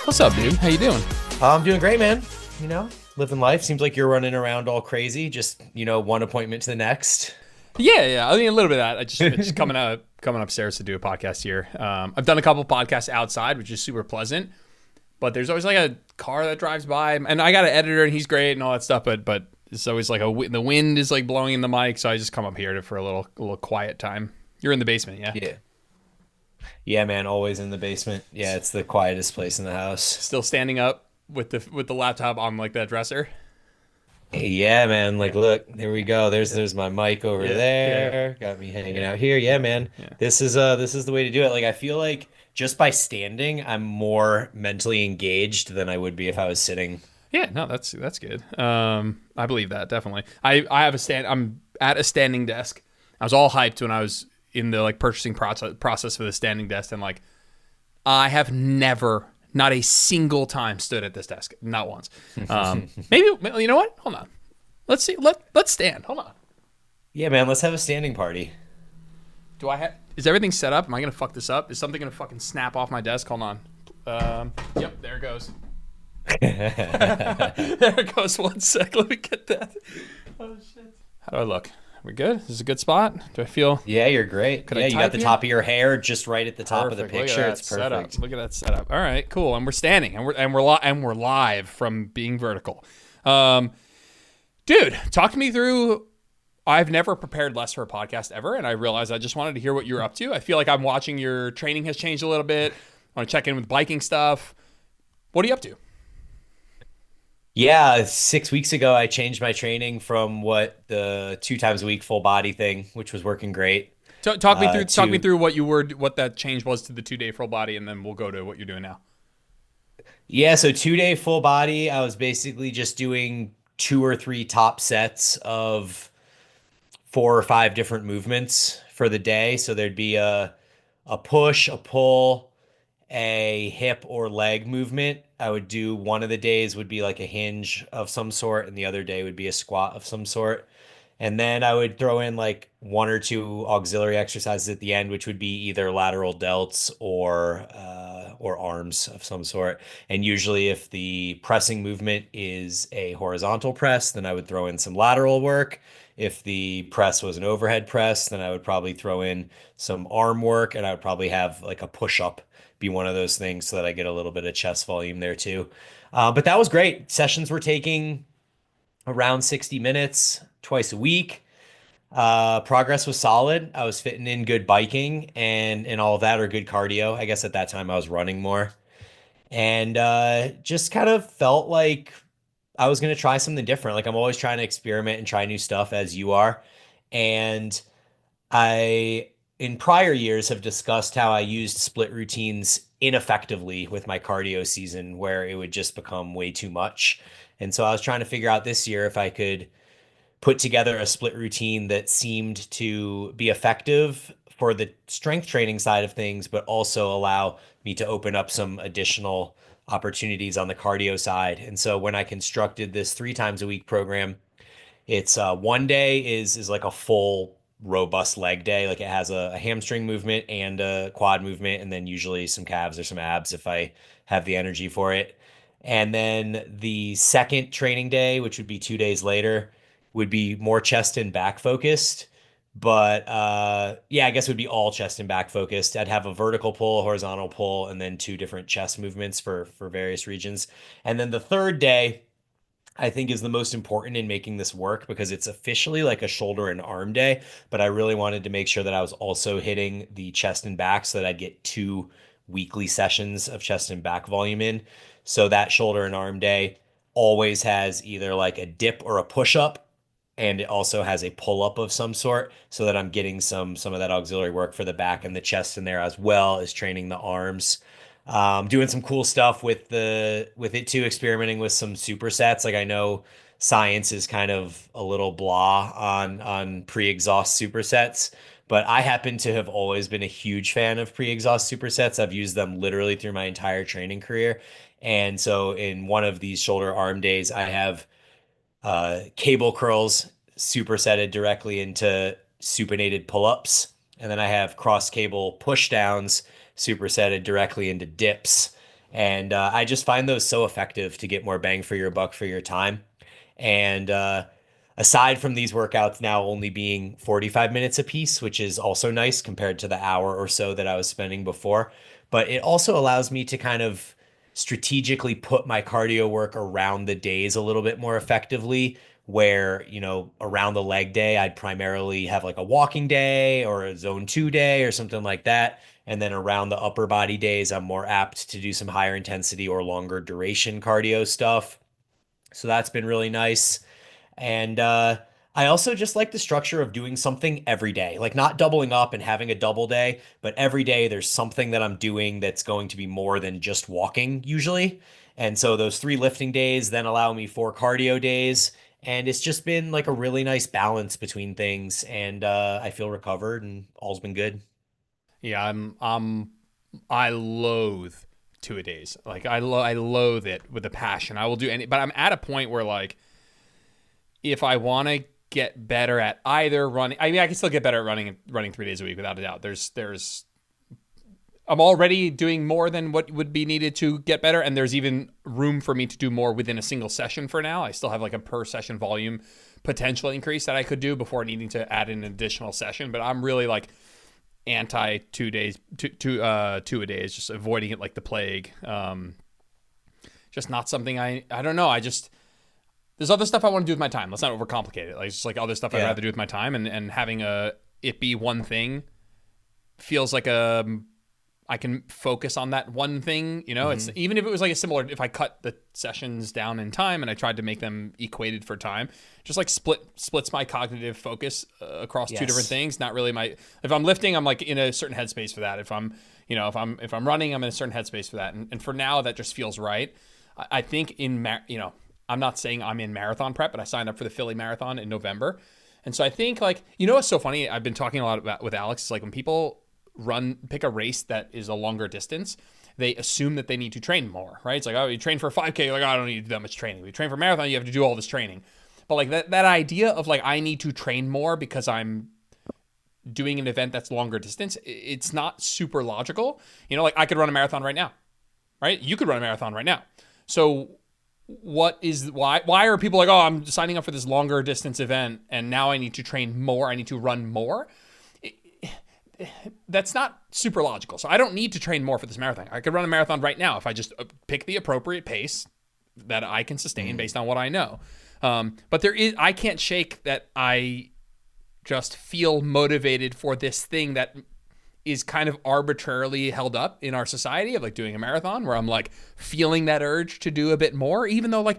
What's up, dude? How you doing? I'm doing great, man. You know, living life. Seems like you're running around all crazy, just, one appointment to the next. Yeah. I mean, a little bit of that. I just coming upstairs to do a podcast here. I've done a couple podcasts outside, which is super pleasant. But there's always like a car that drives by, and I got an editor, and he's great and all that stuff. But it's always like the wind is like blowing in the mic, so I just come up here for a little quiet time. You're in the basement, yeah? Yeah. Yeah, man, always in the basement. Yeah, it's the quietest place in the house. Still standing up with the laptop on like that dresser. Yeah, man. Like, Yeah, look, there we go. There's my mic over yeah. there. Got me hanging out here. Yeah, man. Yeah. This is the way to do it. Like, I feel like just by standing, I'm more mentally engaged than I would be if I was sitting. Yeah, no, that's good. I believe that definitely. I have a stand. I'm at a standing desk. I was all hyped when I was in the like purchasing process for the standing desk, and like I have never, not a single time, stood at this desk, not once. Maybe you know what? Hold on. Let's see. Let's stand. Hold on. Yeah, man, let's have a standing party. Do I have? Is everything set up? Am I gonna fuck this up? Is something gonna fucking snap off my desk? Hold on. Yep, there it goes. There it goes. One sec. Let me get that. Oh shit. How do I look? We good? This is a good spot. Do I feel? Yeah, you're great. Could Yeah, I you got type the here? top of your hair just right at the top of the Perfect. Look at picture. that It's setup. perfect. Look at that setup. All right, cool. And we're standing, and we're live from being vertical. Dude, talk to me through. I've never prepared less for a podcast ever, and I realized I just wanted to hear what you're up to. I feel like I'm watching your training has changed a little bit. I want to check in with biking stuff. What are you up to? Yeah, 6 weeks ago, I changed my training from what the 2 times a week full body thing, which was working great, Talk me to through what that change was to the 2 day full body, and then we'll go to what you're doing now. yeah, so 2 day full body. I was basically just doing two or three top sets of four or five different movements for the day. So there'd be a push, a pull, a hip or leg movement. I would do one of the days would be like a hinge of some sort, and the other day would be a squat of some sort. And then I would throw in like one or two auxiliary exercises at the end, which would be either lateral delts or arms of some sort. And usually, if the pressing movement is a horizontal press, then I would throw in some lateral work. If the press was an overhead press, then I would probably throw in some arm work, and I would probably have like a push up be one of those things so that I get a little bit of chest volume there too. But that was great. Sessions were taking around 60 minutes twice a week. Progress was solid. I was fitting in good biking and all of that, or good cardio. I guess at that time I was running more, and just kind of felt like I was going to try something different. Like I'm always trying to experiment and try new stuff as you are. And I, in prior years, have discussed how I used split routines ineffectively with my cardio season, where it would just become way too much. And so I was trying to figure out this year if I could put together a split routine that seemed to be effective for the strength training side of things, but also allow me to open up some additional opportunities on the cardio side. And so when I constructed this 3 times a week program, it's one day is like a full robust leg day. Like it has a hamstring movement and a quad movement, and then usually some calves or some abs if I have the energy for it. And then the second training day, which would be 2 days later, would be more chest and back focused. But yeah, I guess it would be all chest and back focused. I'd have a vertical pull, a horizontal pull, and then two different chest movements for various regions. And then the third day, I think is the most important in making this work because it's officially like a shoulder and arm day, but I really wanted to make sure that I was also hitting the chest and back so that I'd get two weekly sessions of chest and back volume in. So that shoulder and arm day always has either like a dip or a push up, and it also has a pull up of some sort so that I'm getting some of that auxiliary work for the back and the chest in there, as well as training the arms. Doing some cool stuff with it too, experimenting with some supersets. Like I know science is kind of a little blah on pre-exhaust supersets, but I happen to have always been a huge fan of pre-exhaust supersets. I've used them literally through my entire training career. And so in one of these shoulder arm days, I have cable curls supersetted directly into supinated pull-ups. And then I have cross cable pushdowns supersetted directly into dips. And I just find those so effective to get more bang for your buck for your time. And aside from these workouts now only being 45 minutes a piece, which is also nice compared to the hour or so that I was spending before, but it also allows me to kind of strategically put my cardio work around the days a little bit more effectively. Where, around the leg day, I'd primarily have like a walking day or a zone 2 day or something like that. And then around the upper body days, I'm more apt to do some higher intensity or longer duration cardio stuff. So that's been really nice. And I also just like the structure of doing something every day, like not doubling up and having a double day, but every day there's something that I'm doing that's going to be more than just walking usually. And so those 3 lifting days then allow me 4 cardio days. And it's just been like a really nice balance between things. And I feel recovered and all's been good. Yeah, I loathe 2 a days. Like I loathe it with a passion. I will do any, but I'm at a point where like if I want to get better at either running, I mean I can still get better at running 3 days a week without a doubt. There's I'm already doing more than what would be needed to get better, and there's even room for me to do more within a single session for now. I still have like a per session volume potential increase that I could do before needing to add an additional session. But I'm really like anti 2 days, 2 a days, just avoiding it like the plague. Just not something I don't know. I just there's other stuff I want to do with my time. Let's not overcomplicate it. Like it's just like other stuff I'd Yeah. rather do with my time, and having it be one thing feels like I can focus on that one thing. It's Hmm. even if it was like a similar, if I cut the sessions down in time and I tried to make them equated for time, just like splits my cognitive focus across two different Yes. things. Not really if I'm lifting, I'm like in a certain headspace for that. If I'm running, I'm in a certain headspace for that. And for now, that just feels right. I think I'm not saying I'm in marathon prep, but I signed up for the Philly Marathon in November. And so I think like, what's so funny? I've been talking a lot about with Alex. Is like when people pick a race that is a longer distance, they assume that they need to train more, right? It's like, oh, you train for a 5K, you're like, oh, I don't need to do that much training. We train for marathon, you have to do all this training. But like that idea of like I need to train more because I'm doing an event that's longer distance, it's not super logical. Like I could run a marathon right now, right? You could run a marathon right now. So why are people like, oh, I'm signing up for this longer distance event and now I need to train more, I need to run more? That's not super logical. So I don't need to train more for this marathon. I could run a marathon right now if I just pick the appropriate pace that I can sustain based on what I know. But I can't shake that I just feel motivated for this thing that is kind of arbitrarily held up in our society of like doing a marathon, where I'm like feeling that urge to do a bit more, even though like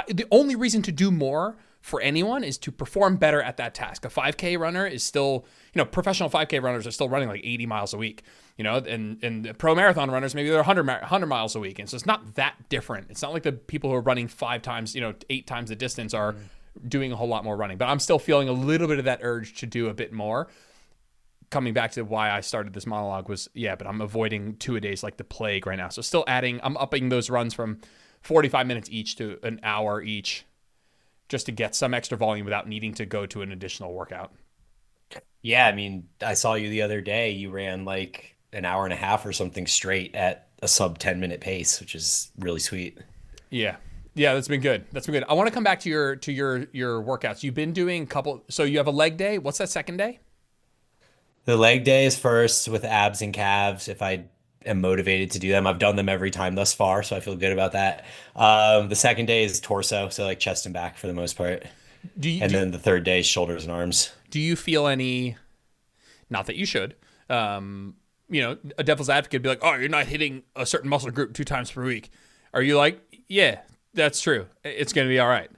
the only reason to do more for anyone is to perform better at that task. A 5K runner is still, professional 5K runners are still running like 80 miles a week, and pro marathon runners, maybe they're 100 miles a week. And so it's not that different. It's not like the people who are running 5 times, 8 times the distance are doing a whole lot more running. But I'm still feeling a little bit of that urge to do a bit more. Coming back to why I started this monologue was, but I'm avoiding 2 a days like the plague right now. So still I'm upping those runs from 45 minutes each to an hour each, just to get some extra volume without needing to go to an additional workout. Yeah, I mean, I saw you the other day. You ran like an hour and a half or something straight at a sub 10-minute pace, which is really sweet. Yeah. Yeah, that's been good. That's been good. I want to come back to your workouts. You've been doing a couple, so you have a leg day. What's that second day? The leg day is first with abs and calves if I am motivated to do them. I've done them every time thus far, so I feel good about that. The second day is torso, so like chest and back for the most part. Do you And do, then the third day is shoulders and arms. do you feel any, not that you should, a devil's advocate be like, "Oh, you're not hitting a certain muscle group 2 times per week." Are you like, "Yeah, that's true. It's going to be all right."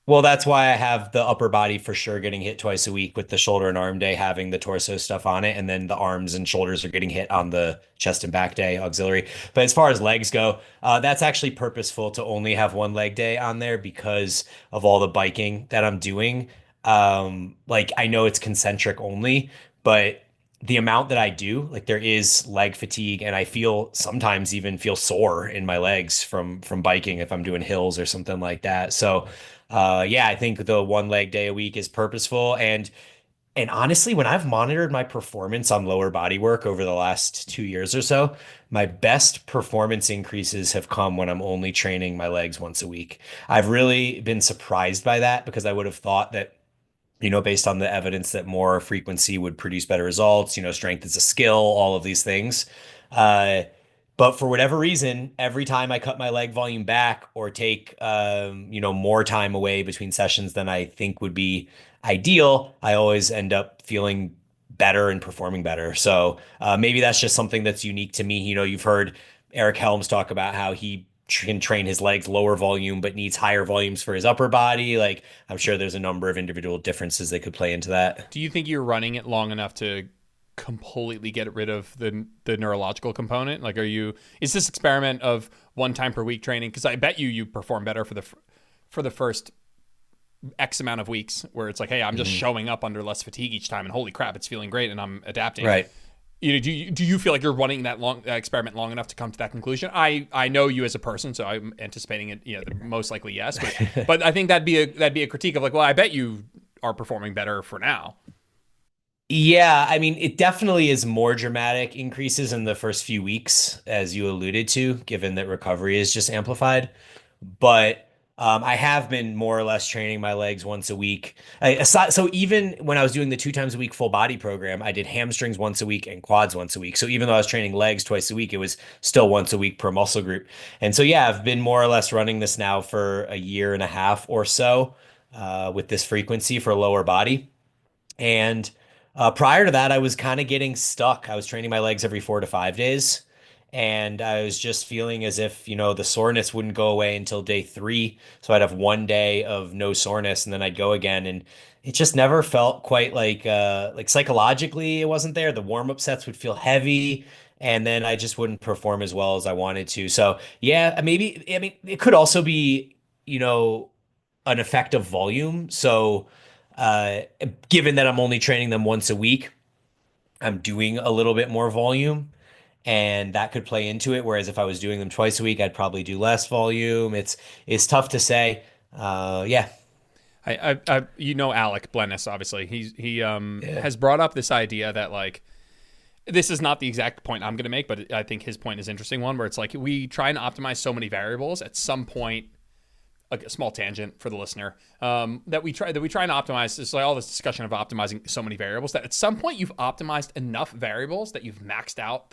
Well, that's why I have the upper body for sure getting hit twice a week with the shoulder and arm day having the torso stuff on it. And then the arms and shoulders are getting hit on the chest and back day auxiliary. But as far as legs go, that's actually purposeful to only have one leg day on there because of all the biking that I'm doing. Like I know it's concentric only, but the amount that I do, like there is leg fatigue and I feel sometimes even feel sore in my legs from biking if I'm doing hills or something like that. So yeah, I think the one leg day a week is purposeful. And And honestly, when I've monitored my performance on lower body work over the last 2 years or so, my best performance increases have come when I'm only training my legs once a week. I've really been surprised by that because I would have thought that, based on the evidence that more frequency would produce better results, strength is a skill, all of these things. Uh, but for whatever reason, every time I cut my leg volume back or take, more time away between sessions than I think would be ideal, I always end up feeling better and performing better. So maybe that's just something that's unique to me. You've heard Eric Helms talk about how he can train his legs lower volume, but needs higher volumes for his upper body. Like, I'm sure there's a number of individual differences that could play into that. Do you think you're running it long enough to completely get rid of the neurological component? Like, is this experiment of 1 time per week training? Because I bet you perform better for the first X amount of weeks, where it's like, hey, I'm just showing up under less fatigue each time, and holy crap, it's feeling great, and I'm adapting. Right. Do you feel like you're running that experiment long enough to come to that conclusion? I know you as a person, so I'm anticipating it. Most likely yes, but I think that'd be a critique of like, well, I bet you are performing better for now. Yeah, I mean, it definitely is more dramatic increases in the first few weeks, as you alluded to, given that recovery is just amplified. But I have been more or less training my legs once a week. So even when I was doing the 2 times a week full body program, I did hamstrings once a week and quads once a week. So even though I was training legs twice a week, it was still once a week per muscle group. And so, yeah, I've been more or less running this now for a year and a half or so with this frequency for lower body. And prior to that, I was kind of getting stuck. I was training my legs every 4 to 5 days. And I was just feeling as if, the soreness wouldn't go away until day 3. So I'd have one day of no soreness and then I'd go again. And it just never felt quite like psychologically it wasn't there. The warm-up sets would feel heavy. And then I just wouldn't perform as well as I wanted to. So yeah, maybe, I mean, it could also be, an effect of volume. So uh, given that I'm only training them once a week, I'm doing a little bit more volume, and that could play into it. Whereas if I was doing them twice a week, I'd probably do less volume. It's tough to say. Yeah, Alec Blennis, obviously he yeah, has brought up this idea that like, this is not the exact point I'm going to make, but I think his point is an interesting one, where it's like we try and optimize so many variables at some point. A small tangent for the listener, that we try and optimize. It's like all this discussion of optimizing so many variables that at some point you've optimized enough variables that you've maxed out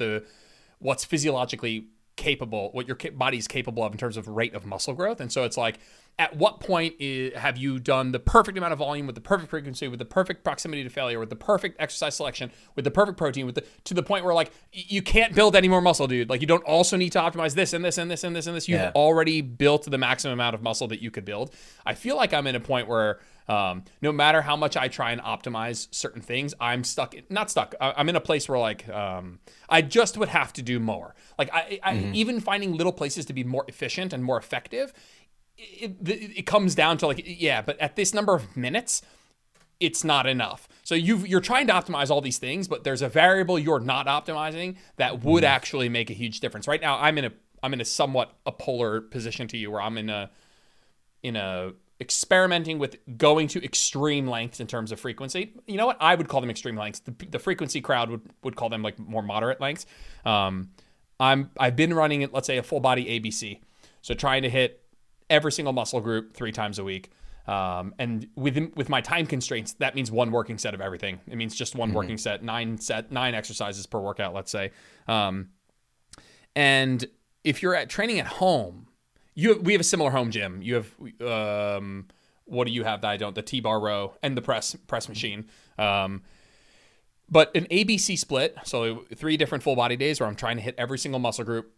what's physiologically capable, what your body is capable of in terms of rate of muscle growth. And so it's like, at what point have you done the perfect amount of volume with the perfect frequency, with the perfect proximity to failure, with the perfect exercise selection, with the perfect protein, to the point where like you can't build any more muscle, dude. Like, you don't also need to optimize this and this and this and this and this. You've already built the maximum amount of muscle that you could build. I feel like I'm in a point where no matter how much I try and optimize certain things, I'm not stuck. I'm in a place where like I just would have to do more. Like even finding little places to be more efficient and more effective, it comes down to like, yeah, but at this number of minutes, it's not enough. So you're trying to optimize all these things, but there's a variable you're not optimizing that would actually make a huge difference. Right now, I'm in a somewhat a polar position to you, where I'm in a experimenting with going to extreme lengths in terms of frequency. You know what? I would call them extreme lengths. The frequency crowd would call them like more moderate lengths. I've been running it, let's say, a full body ABC. So trying to hit every single muscle group 3 times a week. And with my time constraints, that means one working set of everything. It means just one working set, 9 exercises per workout, let's say. And if you're training at home, we have a similar home gym. You have, what do you have that I don't? The T-bar row and the press machine. But an ABC split, so 3 different full body days where I'm trying to hit every single muscle group,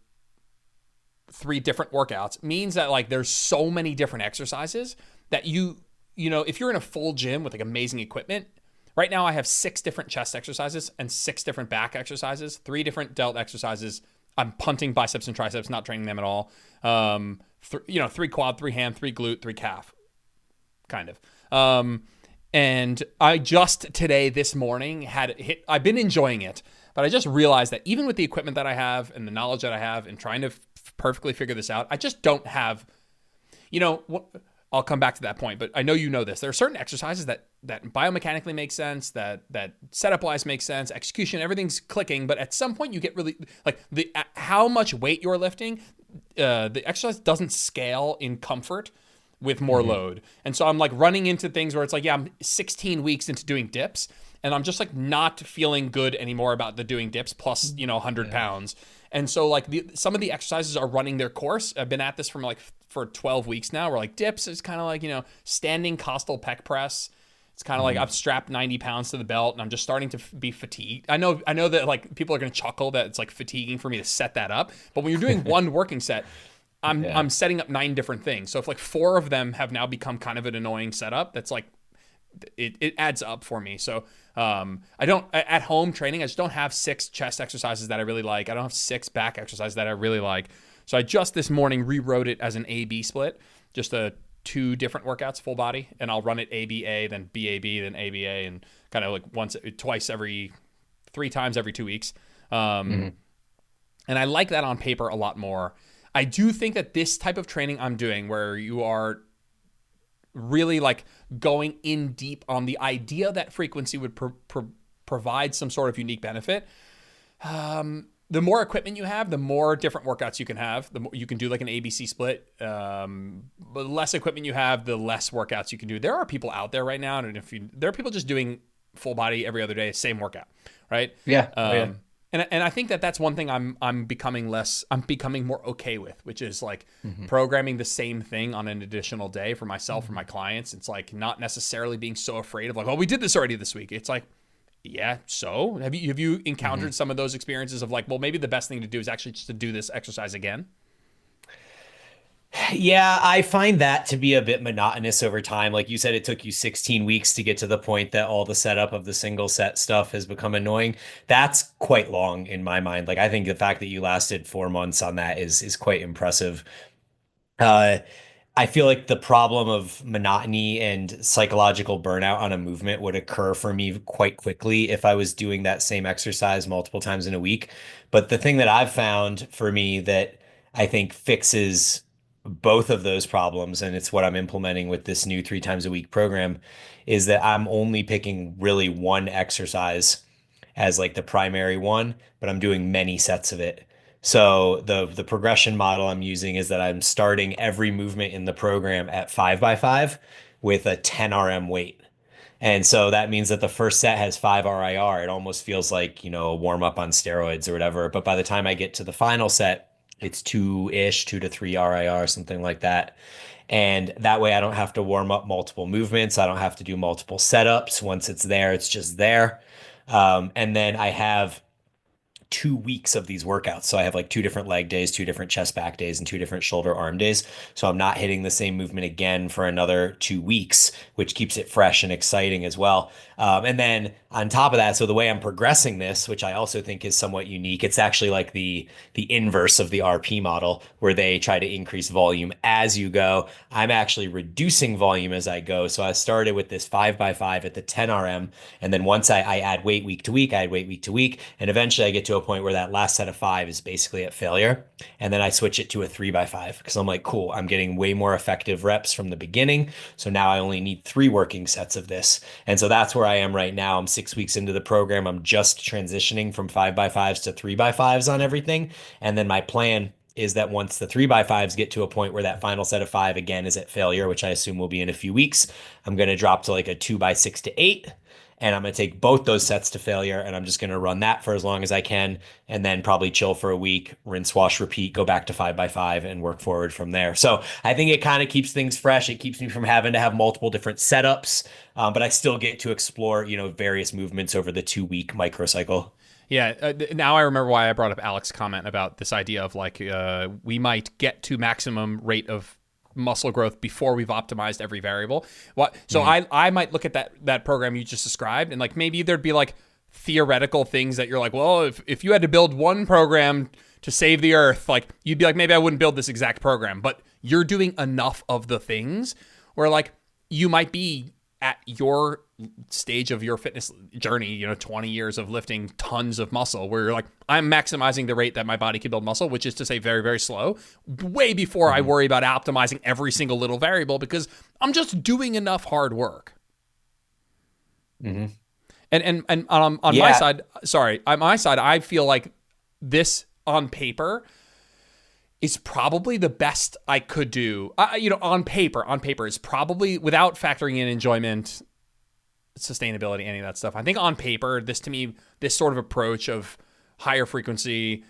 3 different workouts, means that like there's so many different exercises that if you're in a full gym with like amazing equipment. Right now I have 6 different chest exercises and 6 different back exercises, 3 different delt exercises. I'm punting biceps and triceps, not training them at all. 3 quad, 3 hand, 3 glute, 3 calf, kind of. And I just today, this morning, had it hit. I've been enjoying it, but I just realized that even with the equipment that I have and the knowledge that I have and trying to perfectly figure this out, I just don't have, I'll come back to that point, but I know you know this. There are certain exercises that biomechanically make sense, that setup wise makes sense, execution, everything's clicking, but at some point you get really like how much weight you're lifting, the exercise doesn't scale in comfort with more load. And so I'm like running into things where it's like, yeah, I'm 16 weeks into doing dips and I'm just like not feeling good anymore about the doing dips plus, 100 pounds. And so like some of the exercises are running their course. I've been at this for 12 weeks now, where like dips is kind of like, standing costal pec press. It's kind of like I've strapped 90 pounds to the belt and I'm just starting to be fatigued. I know that like people are going to chuckle that it's like fatiguing for me to set that up. But when you're doing one working set, I'm setting up 9 different things. So if like 4 of them have now become kind of an annoying setup, that's like, it adds up for me. So I don't, at home training, I just don't have 6 chest exercises that I really like. I don't have 6 back exercises that I really like. So I just this morning rewrote it as an A-B split, just 2 different workouts, full body, and I'll run it ABA, then BAB, then ABA, and kind of like 3 times every 2 weeks. And I like that on paper a lot more. I do think that this type of training I'm doing, where you are really like going in deep on the idea that frequency would provide some sort of unique benefit. The more equipment you have, the more different workouts you can have. The more you can do like an ABC split. But the less equipment you have, the less workouts you can do. There are people out there right now, and there are people just doing full body every other day, same workout, right? Yeah. And I think that's one thing I'm becoming more okay with, which is like programming the same thing on an additional day for myself, for my clients. It's like not necessarily being so afraid of like, oh, we did this already this week. It's like, yeah, so have you encountered some of those experiences of like, well, maybe the best thing to do is actually just to do this exercise again? Yeah, I find that to be a bit monotonous over time. Like you said, it took you 16 weeks to get to the point that all the setup of the single set stuff has become annoying. That's quite long in my mind. Like I think the fact that you lasted 4 months on that is quite impressive. Uh, I feel like the problem of monotony and psychological burnout on a movement would occur for me quite quickly if I was doing that same exercise multiple times in a week. But the thing that I've found for me that I think fixes both of those problems, and it's what I'm implementing with this new 3 times a week program, is that I'm only picking really one exercise as like the primary one, but I'm doing many sets of it. So the progression model I'm using is that I'm starting every movement in the program at 5x5 with a 10 RM weight. And so that means that the first set has 5 RIR. It almost feels like, a warm up on steroids or whatever. But by the time I get to the final set, it's 2-ish, 2 to 3 RIR, something like that. And that way I don't have to warm up multiple movements. I don't have to do multiple setups. Once it's there, it's just there. And then I have 2 weeks of these workouts. So I have like 2 different leg days, 2 different chest back days, and 2 different shoulder arm days. So I'm not hitting the same movement again for another 2 weeks, which keeps it fresh and exciting as well. And then on top of that, so the way I'm progressing this, which I also think is somewhat unique, it's actually like the inverse of the RP model, where they try to increase volume as you go. I'm actually reducing volume as I go. So I started with this 5x5 at the 10 RM. And then once I add weight week to week, I add weight week to week. And eventually I get to a point where that last set of 5 is basically at failure. And then I switch it to a 3x5 because I'm like, cool, I'm getting way more effective reps from the beginning. So now I only need 3 working sets of this. And so that's where I am right now. I'm 6 weeks into the program. I'm just transitioning from 5x5s to 3x5s on everything. And then my plan is that once the 3x5s get to a point where that final set of 5 again is at failure, which I assume will be in a few weeks, I'm going to drop to like a 2x6 to 8. And I'm going to take both those sets to failure, and I'm just going to run that for as long as I can, and then probably chill for a week, rinse, wash, repeat, go back to 5x5 and work forward from there. So I think it kind of keeps things fresh. It keeps me from having to have multiple different setups, but I still get to explore, various movements over the 2-week microcycle. Yeah, now I remember why I brought up Alex's comment about this idea of like we might get to maximum rate of muscle growth before we've optimized every variable. So I might look at that program you just described, and like maybe there'd be like theoretical things that you're like, well, if you had to build one program to save the earth, like you'd be like, maybe I wouldn't build this exact program, but you're doing enough of the things where like you might be at your stage of your fitness journey, 20 years of lifting tons of muscle, where you're like, I'm maximizing the rate that my body can build muscle, which is to say very, very slow, way before I worry about optimizing every single little variable, because I'm just doing enough hard work. Mm-hmm. And on my side, on my side, I feel like this on paper is probably the best I could do. On paper is probably, without factoring in enjoyment, sustainability, any of that stuff. I think on paper, to me, this sort of approach of higher frequency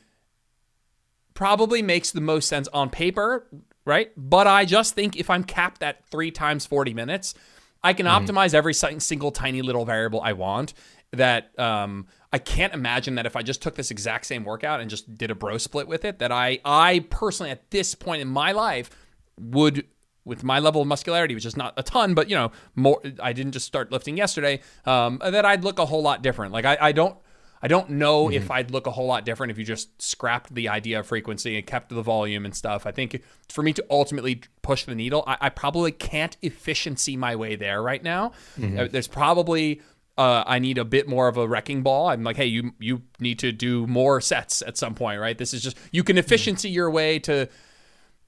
probably makes the most sense on paper, right? But I just think if I'm capped at 3 times 40 minutes, I can optimize every single tiny little variable I want. That I can't imagine that if I just took this exact same workout and just did a bro split with it, that I personally at this point in my life would, with my level of muscularity, which is not a ton, but more. I didn't just start lifting yesterday. That I'd look a whole lot different. Like I don't know if I'd look a whole lot different if you just scrapped the idea of frequency and kept the volume and stuff. I think for me to ultimately push the needle, I probably can't efficiency my way there right now. There's probably I need a bit more of a wrecking ball. I'm like, hey, you need to do more sets at some point, right? This is just, you can efficiency your way to,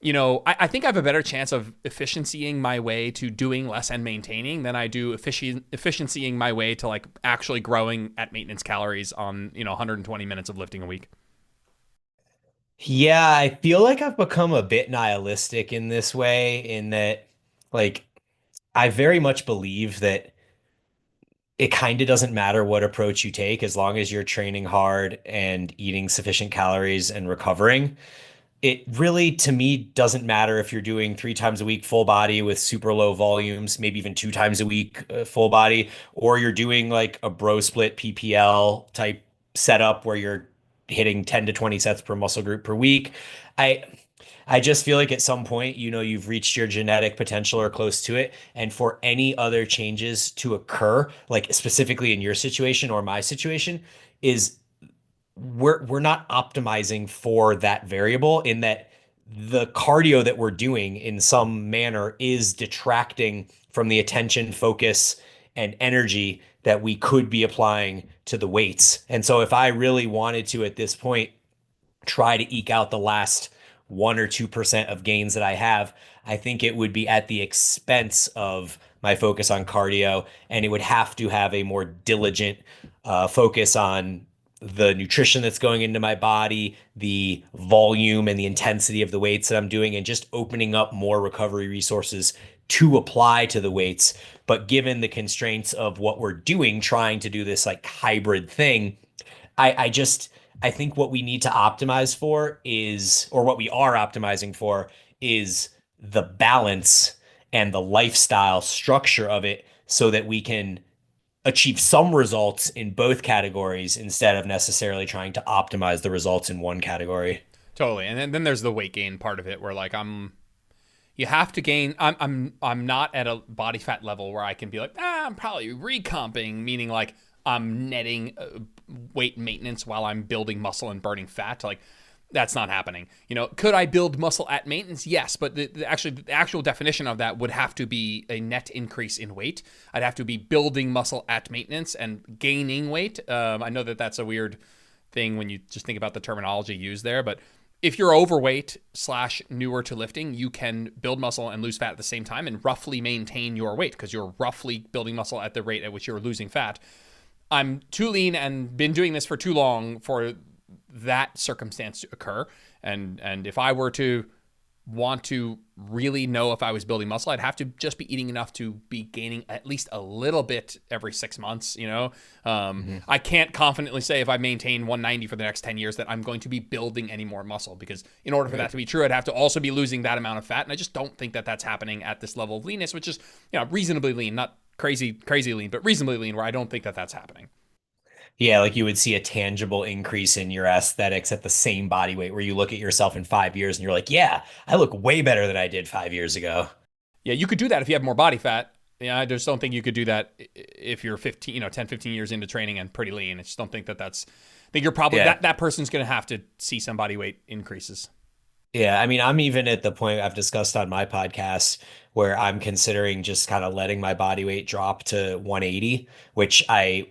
I think I have a better chance of efficiencying my way to doing less and maintaining than I do efficiencying my way to like actually growing at maintenance calories on, 120 minutes of lifting a week. Yeah, I feel like I've become a bit nihilistic in this way, in that, like, I very much believe that it kind of doesn't matter what approach you take as long as you're training hard and eating sufficient calories and recovering. It really, to me, doesn't matter if you're doing 3 times a week full body with super low volumes, maybe even 2 times a week full body, or you're doing like a bro split PPL type setup where you're hitting 10 to 20 sets per muscle group per week. I I just feel like at some point, you've reached your genetic potential or close to it. And for any other changes to occur, like specifically in your situation or my situation, is we're not optimizing for that variable, in that the cardio that we're doing in some manner is detracting from the attention, focus, and energy that we could be applying to the weights. And so if I really wanted to at this point try to eke out the last 1 or 2% of gains that I have, I think it would be at the expense of my focus on cardio, and it would have to have a more diligent focus on the nutrition that's going into my body, the volume and the intensity of the weights that I'm doing, and just opening up more recovery resources to apply to the weights. But given the constraints of what we're doing, trying to do this like hybrid thing, I think what we need to optimize for is, or what we are optimizing for, is the balance and the lifestyle structure of it, so that we can achieve some results in both categories instead of necessarily trying to optimize the results in one category. Totally. And then there's the weight gain part of it, where like you have to gain. I'm not at a body fat level where I can be like, I'm probably recomping, meaning like I'm netting weight maintenance while I'm building muscle and burning fat. Like, that's not happening. Could I build muscle at maintenance? Yes, but the actual definition of that would have to be a net increase in weight. I'd have to be building muscle at maintenance and gaining weight. I know that that's a weird thing when you just think about the terminology used there, but if you're overweight / newer to lifting, you can build muscle and lose fat at the same time and roughly maintain your weight, because you're roughly building muscle at the rate at which you're losing fat. I'm too lean and been doing this for too long for that circumstance to occur. And if I were to want to really know if I was building muscle, I'd have to just be eating enough to be gaining at least a little bit every 6 months. I can't confidently say if I maintain 190 for the next 10 years that I'm going to be building any more muscle, because in order for that to be true, I'd have to also be losing that amount of fat. And I just don't think that that's happening at this level of leanness, which is, reasonably lean, not crazy lean, but reasonably lean, where I don't think that that's happening. Yeah, like you would see a tangible increase in your aesthetics at the same body weight, where you look at yourself in 5 years and you're like, yeah, I look way better than I did 5 years ago. Yeah, you could do that if you have more body fat. Yeah, I just don't think you could do that if you're 10, 15 years into training and pretty lean. I just don't think that that's, I think you're probably, that person's going to have to see some body weight increases. Yeah, I mean, I'm even at the point I've discussed on my podcast where I'm considering just kind of letting my body weight drop to 180, which I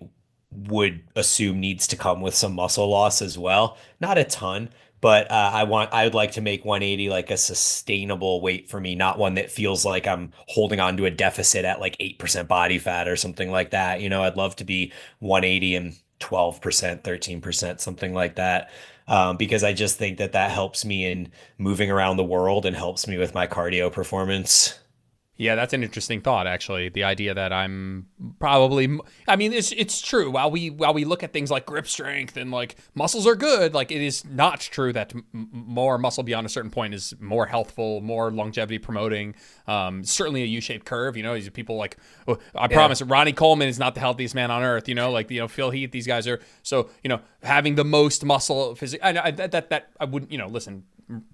would assume needs to come with some muscle loss as well. Not a ton, but I would like to make 180 like a sustainable weight for me, not one that feels like I'm holding on to a deficit at like 8% body fat or something like that. I'd love to be 180 and 12%, 13%, something like that. Because I just think that that helps me in moving around the world and helps me with my cardio performance. Yeah, that's an interesting thought, actually. The idea that I'm probably, I mean, it's true. While we look at things like grip strength and like muscles are good, like it is not true that more muscle beyond a certain point is more healthful, more longevity promoting. Certainly a U-shaped curve. These people like, oh, I Yeah. promise, Ronnie Coleman is not the healthiest man on earth. Phil Heath. These guys are so having the most muscle physique. That I wouldn't. Listen,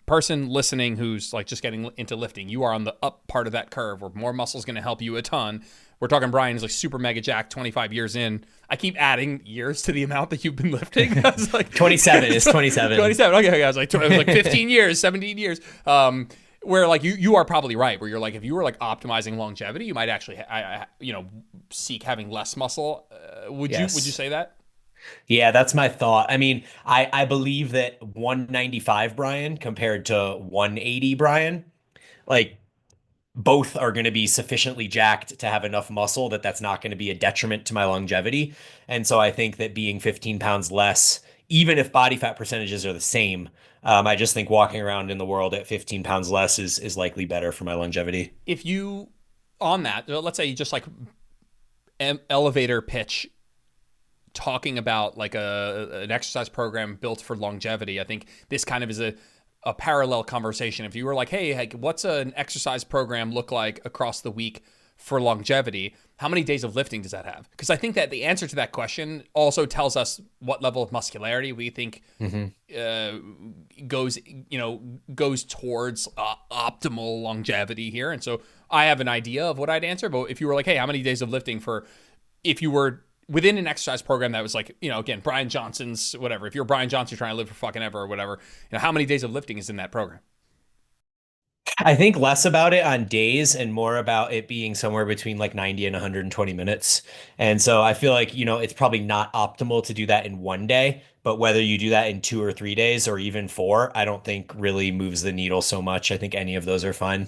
person listening who's like just getting into lifting, you are on the up part of that curve where more muscle is going to help you a ton. We're talking Bryan is like super mega jack, 25 years in. I keep adding years to the amount that you've been lifting. I was like 27 is 27. 27. Okay, I was like, it was like 15 years, 17 years. Where like you are probably right. Where you're like, if you were like optimizing longevity, you might actually, seek having less muscle. Would Yes. you say that? Yeah, that's my thought. I mean, I believe that 195 Brian compared to 180 Brian, like both are going to be sufficiently jacked to have enough muscle that that's not going to be a detriment to my longevity. And so I think that being 15 pounds less, even if body fat percentages are the same, I just think walking around in the world at 15 pounds less is likely better for my longevity. If you on that, let's say you just like elevator pitch talking about like an exercise program built for longevity. I think this kind of is a parallel conversation. If you were like, hey, what's an exercise program look like across the week for longevity? How many days of lifting does that have? Because I think that the answer to that question also tells us what level of muscularity we think goes goes towards optimal longevity here. And so I have an idea of what I'd answer. But if you were like, hey, how many days of lifting for if you were within an exercise program that was like, again, Brian Johnson's whatever. If you're Brian Johnson, you're trying to live for fucking ever or whatever, how many days of lifting is in that program? I think less about it on days and more about it being somewhere between like 90 and 120 minutes. And so I feel like, it's probably not optimal to do that in one day, but whether you do that in 2 or 3 days or even four, I don't think really moves the needle so much. I think any of those are fine.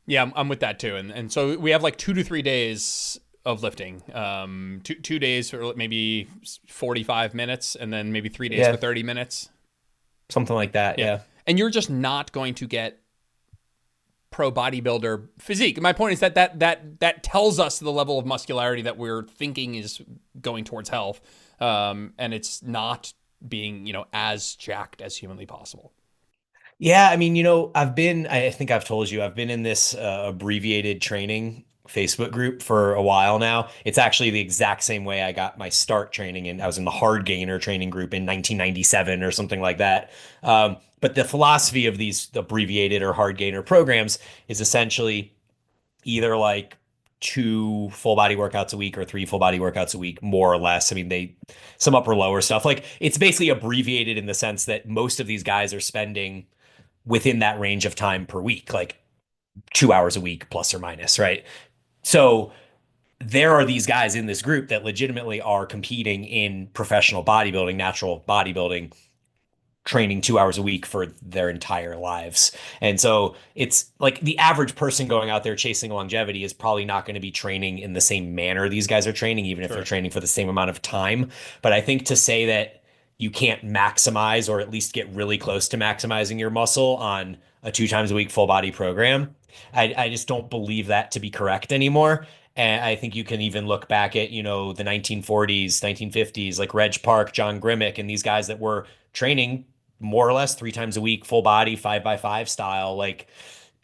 Yeah, I'm with that too. And so we have like 2 to 3 days of lifting. Two days for maybe 45 minutes, and then maybe 3 days Yeah, for 30 minutes. something like that. Yeah. Yeah. And you're just not going to get pro bodybuilder physique. My point is that tells us the level of muscularity that we're thinking is going towards health. And it's not being, as jacked as humanly possible. Yeah, I mean, I think I've told you, I've been in this abbreviated training Facebook group for a while now. It's actually the exact same way I got my start training in. I was in the hard gainer training group in 1997 or something like that. But the philosophy of these abbreviated or hard gainer programs is essentially either like two full body workouts a week or three full body workouts a week, more or less. I mean, some upper lower stuff. Like it's basically abbreviated in the sense that most of these guys are spending within that range of time per week, like 2 hours a week, plus or minus, right? So there are these guys in this group that legitimately are competing in professional bodybuilding, natural bodybuilding, training 2 hours a week for their entire lives. And so it's like the average person going out there chasing longevity is probably not going to be training in the same manner these guys are training, even if they're Sure. training for the same amount of time. But I think to say that you can't maximize or at least get really close to maximizing your muscle on a 2 times a week full body program, I just don't believe that to be correct anymore. And I think you can even look back at, the 1940s, 1950s, like Reg Park, John Grimmick, and these guys that were training more or less 3 times a week, full body, 5x5 style. Like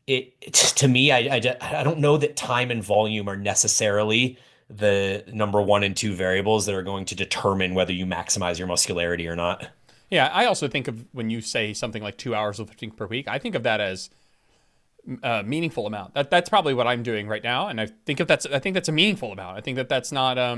to me, I don't know that time and volume are necessarily the number one and two variables that are going to determine whether you maximize your muscularity or not. Yeah, I also think of when you say something like 2 hours of lifting per week, I think of that as a meaningful amount. That's probably what I'm doing right now, and I think that's a meaningful amount. I think that's not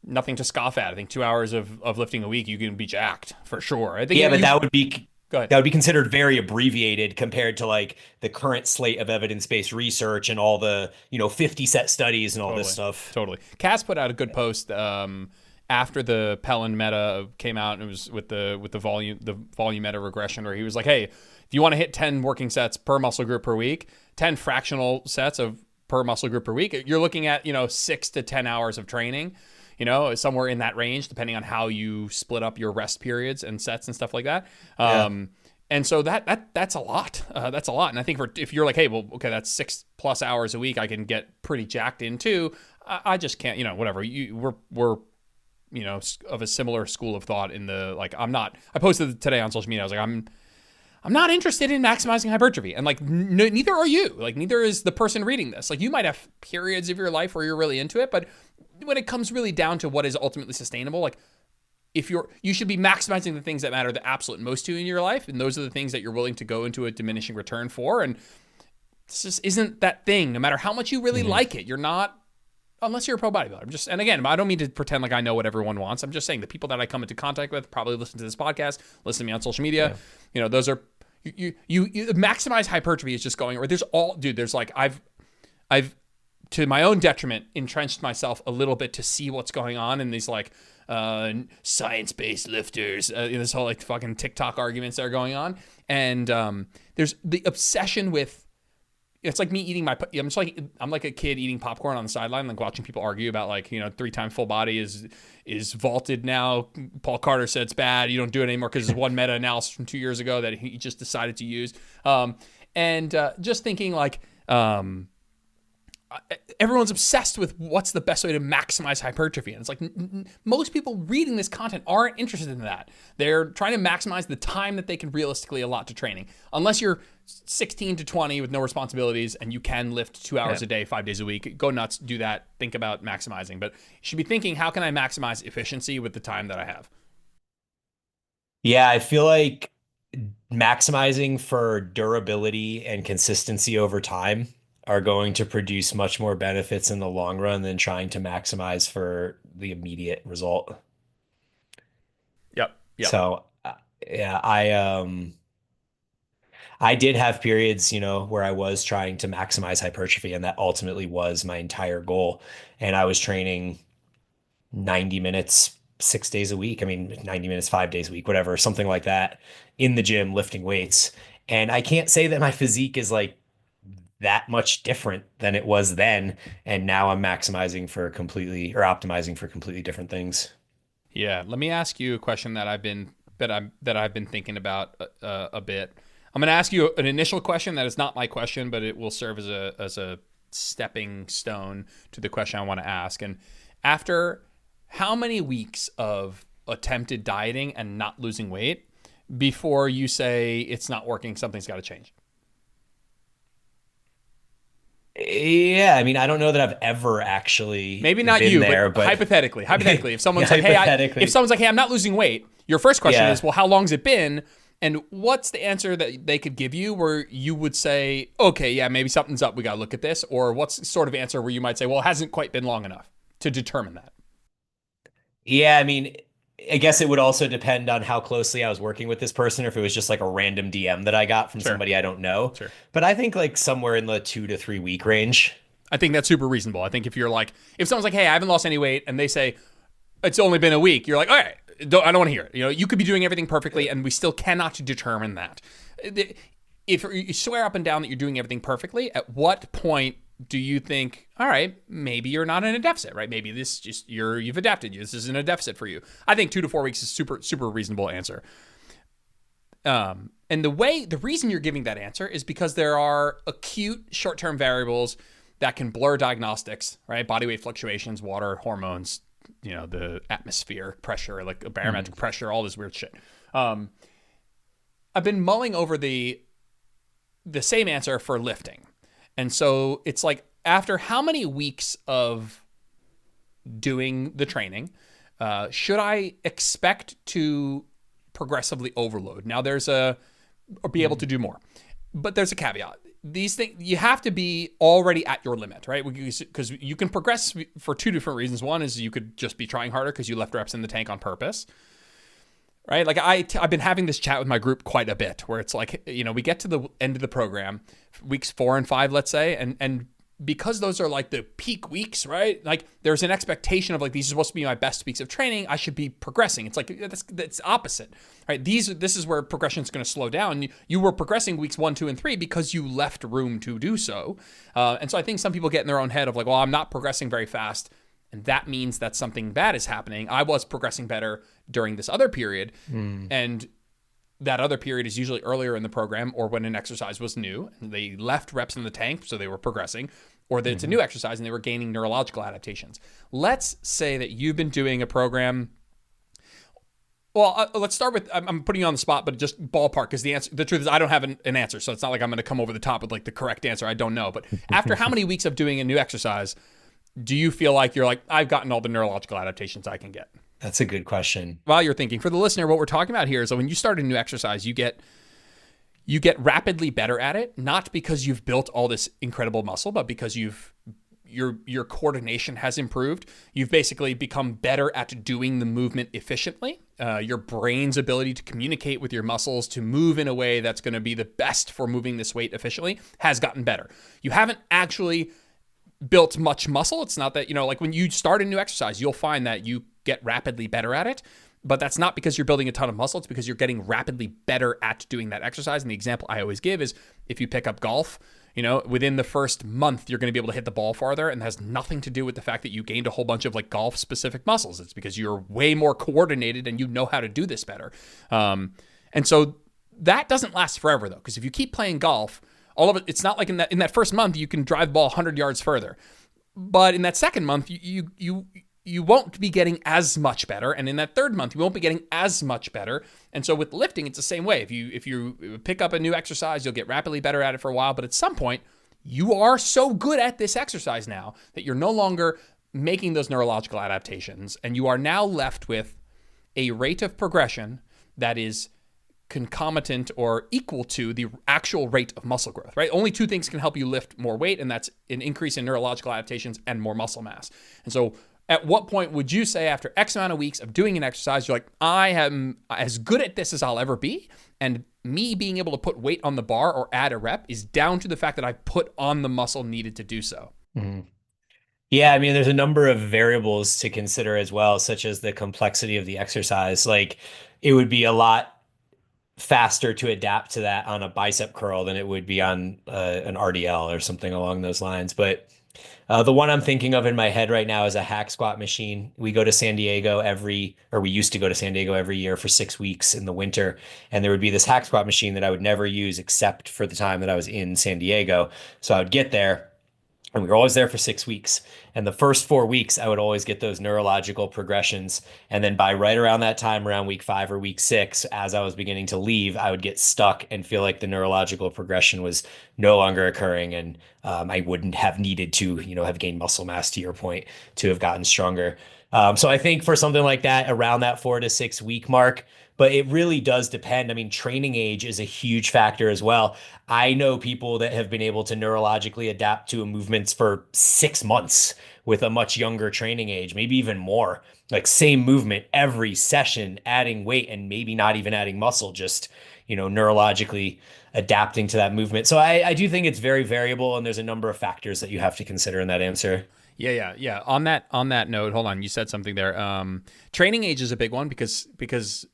nothing to scoff at. I think 2 hours of lifting a week, you can be jacked for sure. I think Yeah, but you, that would be Go ahead. that would be considered very abbreviated compared to like the current slate of evidence-based research and all the, 50 set studies and all this Totally. stuff. Totally. Cass put out a good post after the Pelin meta came out, and it was with the volume meta regression, where he was like, hey, if you want to hit 10 working sets per muscle group per week, 10 fractional sets of per muscle group per week, you're looking at, 6 to 10 hours of training, somewhere in that range, depending on how you split up your rest periods and sets and stuff like that. And so that's a lot. That's a lot. And I think if you're like, hey, well, okay, that's 6+ hours a week, I can get pretty jacked into. I just can't, whatever. We're of a similar school of thought in the like. I posted today on social media. I was like, I'm not interested in maximizing hypertrophy, and like neither are you. Like neither is the person reading this. Like you might have periods of your life where you're really into it, but when it comes really down to what is ultimately sustainable, like you should be maximizing the things that matter the absolute most to you in your life, and those are the things that you're willing to go into a diminishing return for. And this just isn't that thing. No matter how much you really like it, you're not, unless you're a pro bodybuilder. And again, I don't mean to pretend like I know what everyone wants. I'm just saying the people that I come into contact with probably listen to this podcast, listen to me on social media. Yeah. Those are you maximize hypertrophy is just going, or there's like I've to my own detriment entrenched myself a little bit to see what's going on in these like science-based lifters, this whole like fucking TikTok arguments that are going on. And there's the obsession with, it's like me eating I'm like a kid eating popcorn on the sideline, like watching people argue about like, 3-time full body is vaulted now. Paul Carter said it's bad. You don't do it anymore because there's one meta analysis from 2 years ago that he just decided to use. And just thinking like, everyone's obsessed with what's the best way to maximize hypertrophy. And it's like most people reading this content aren't interested in that. They're trying to maximize the time that they can realistically allot to training. Unless you're 16 to 20 with no responsibilities and you can lift 2 hours a day, 5 days a week, go nuts, do that. Think about maximizing. But you should be thinking, how can I maximize efficiency with the time that I have? Yeah, I feel like maximizing for durability and consistency over time are going to produce much more benefits in the long run than trying to maximize for the immediate result. Yep. So, yeah, I did have periods, where I was trying to maximize hypertrophy, and that ultimately was my entire goal. And I was training 90 minutes 6 days a week. I mean, 90 minutes 5 days a week, whatever, something like that, in the gym lifting weights. And I can't say that my physique is like that much different than it was then. And now I'm maximizing for completely, or optimizing for completely different things. Yeah. Let me ask you a question that I've been thinking about a bit. I'm going to ask you an initial question that is not my question, but it will serve as a stepping stone to the question I want to ask. And after how many weeks of attempted dieting and not losing weight before you say it's not working, something's got to change? Yeah, I mean, I don't know that I've ever actually maybe not been you, there, but hypothetically, if someone's yeah, like, if someone's like, hey, I'm not losing weight, your first question is, well, how long's it been? And what's the answer that they could give you where you would say, okay, yeah, maybe something's up, we got to look at this? Or what's sort of answer where you might say, well, it hasn't quite been long enough to determine that? Yeah, I mean, I guess it would also depend on how closely I was working with this person, or if it was just like a random DM that I got from somebody I don't know. Sure. But I think like somewhere in the 2 to 3 week range. I think that's super reasonable. I think if someone's like, hey, I haven't lost any weight, and they say it's only been a week, you're like, all right, I don't want to hear it. You could be doing everything perfectly, and we still cannot determine that. If you swear up and down that you're doing everything perfectly, at what point do you think, all right, maybe you're not in a deficit, right? Maybe this just you've adapted. This isn't a deficit for you. I think 2 to 4 weeks is super reasonable answer. And the reason you're giving that answer is because there are acute short-term variables that can blur diagnostics, right? Body weight fluctuations, water, hormones, the atmosphere pressure, like barometric pressure, all this weird shit. I've been mulling over the same answer for lifting. And so it's like, after how many weeks of doing the training, should I expect to progressively overload? Now or be able to do more, but there's a caveat. These things, you have to be already at your limit, right? Because you can progress for 2 different reasons. One is you could just be trying harder because you left reps in the tank on purpose. right? Like I've been having this chat with my group quite a bit where it's like, we get to the end of the program, weeks 4 and 5, let's say, and because those are like the peak weeks, right? Like there's an expectation of like, these are supposed to be my best weeks of training. I should be progressing. It's like, that's opposite, right? This is where progression is going to slow down. You were progressing weeks 1, 2, and 3 because you left room to do so. And so I think some people get in their own head of like, well, I'm not progressing very fast, and that means that something bad is happening. I was progressing better during this other period. And that other period is usually earlier in the program or when an exercise was new and they left reps in the tank, so they were progressing, or that it's a new exercise and they were gaining neurological adaptations. Let's say that you've been doing a program. Well, let's start with, I'm putting you on the spot, but just ballpark, because the truth is I don't have an answer. So it's not like I'm going to come over the top with like the correct answer. I don't know. But after how many weeks of doing a new exercise do you feel like you're like, I've gotten all the neurological adaptations I can get? That's a good question. While you're thinking, for the listener, what we're talking about here is that when you start a new exercise, you get rapidly better at it, not because you've built all this incredible muscle, but because your coordination has improved. You've basically become better at doing the movement efficiently. Your brain's ability to communicate with your muscles to move in a way that's going to be the best for moving this weight efficiently has gotten better. You haven't actually built much muscle. It's not that, like when you start a new exercise, you'll find that you get rapidly better at it, but that's not because you're building a ton of muscle. It's because you're getting rapidly better at doing that exercise. And the example I always give is if you pick up golf, within the first month, you're going to be able to hit the ball farther, and that has nothing to do with the fact that you gained a whole bunch of like golf specific muscles. It's because you're way more coordinated and you know how to do this better. And so that doesn't last forever though, because if you keep playing golf, all of it, it's not like in that first month you can drive the ball 100 yards further, but in that second month you won't be getting as much better, and in that third month you won't be getting as much better. And so with lifting, it's the same way. If you pick up a new exercise, you'll get rapidly better at it for a while, but at some point you are so good at this exercise now that you're no longer making those neurological adaptations, and you are now left with a rate of progression that is concomitant or equal to the actual rate of muscle growth, right? Only two things can help you lift more weight, and that's an increase in neurological adaptations and more muscle mass. And so at what point would you say after X amount of weeks of doing an exercise, you're like, I am as good at this as I'll ever be, and me being able to put weight on the bar or add a rep is down to the fact that I put on the muscle needed to do so? Mm-hmm. Yeah, I mean, there's a number of variables to consider as well, such as the complexity of the exercise. Like, it would be a lot faster to adapt to that on a bicep curl than it would be on an RDL or something along those lines. But the one I'm thinking of in my head right now is a hack squat machine. We go to San Diego we used to go to San Diego every year for 6 weeks in the winter. And there would be this hack squat machine that I would never use except for the time that I was in San Diego. So I would get there, and we were always there for 6 weeks. And the first 4 weeks, I would always get those neurological progressions. And then by right around that time, around week 5 or week 6, as I was beginning to leave, I would get stuck and feel like the neurological progression was no longer occurring. And I wouldn't have needed to, have gained muscle mass, to your point, to have gotten stronger. So I think for something like that, around that 4 to 6 week mark, but it really does depend. I mean, training age is a huge factor as well. I know people that have been able to neurologically adapt to movements for 6 months with a much younger training age, maybe even more. Like same movement every session, adding weight and maybe not even adding muscle, just, neurologically adapting to that movement. So I do think it's very variable, and there's a number of factors that you have to consider in that answer. Yeah. On that note, hold on, you said something there. Training age is a big one because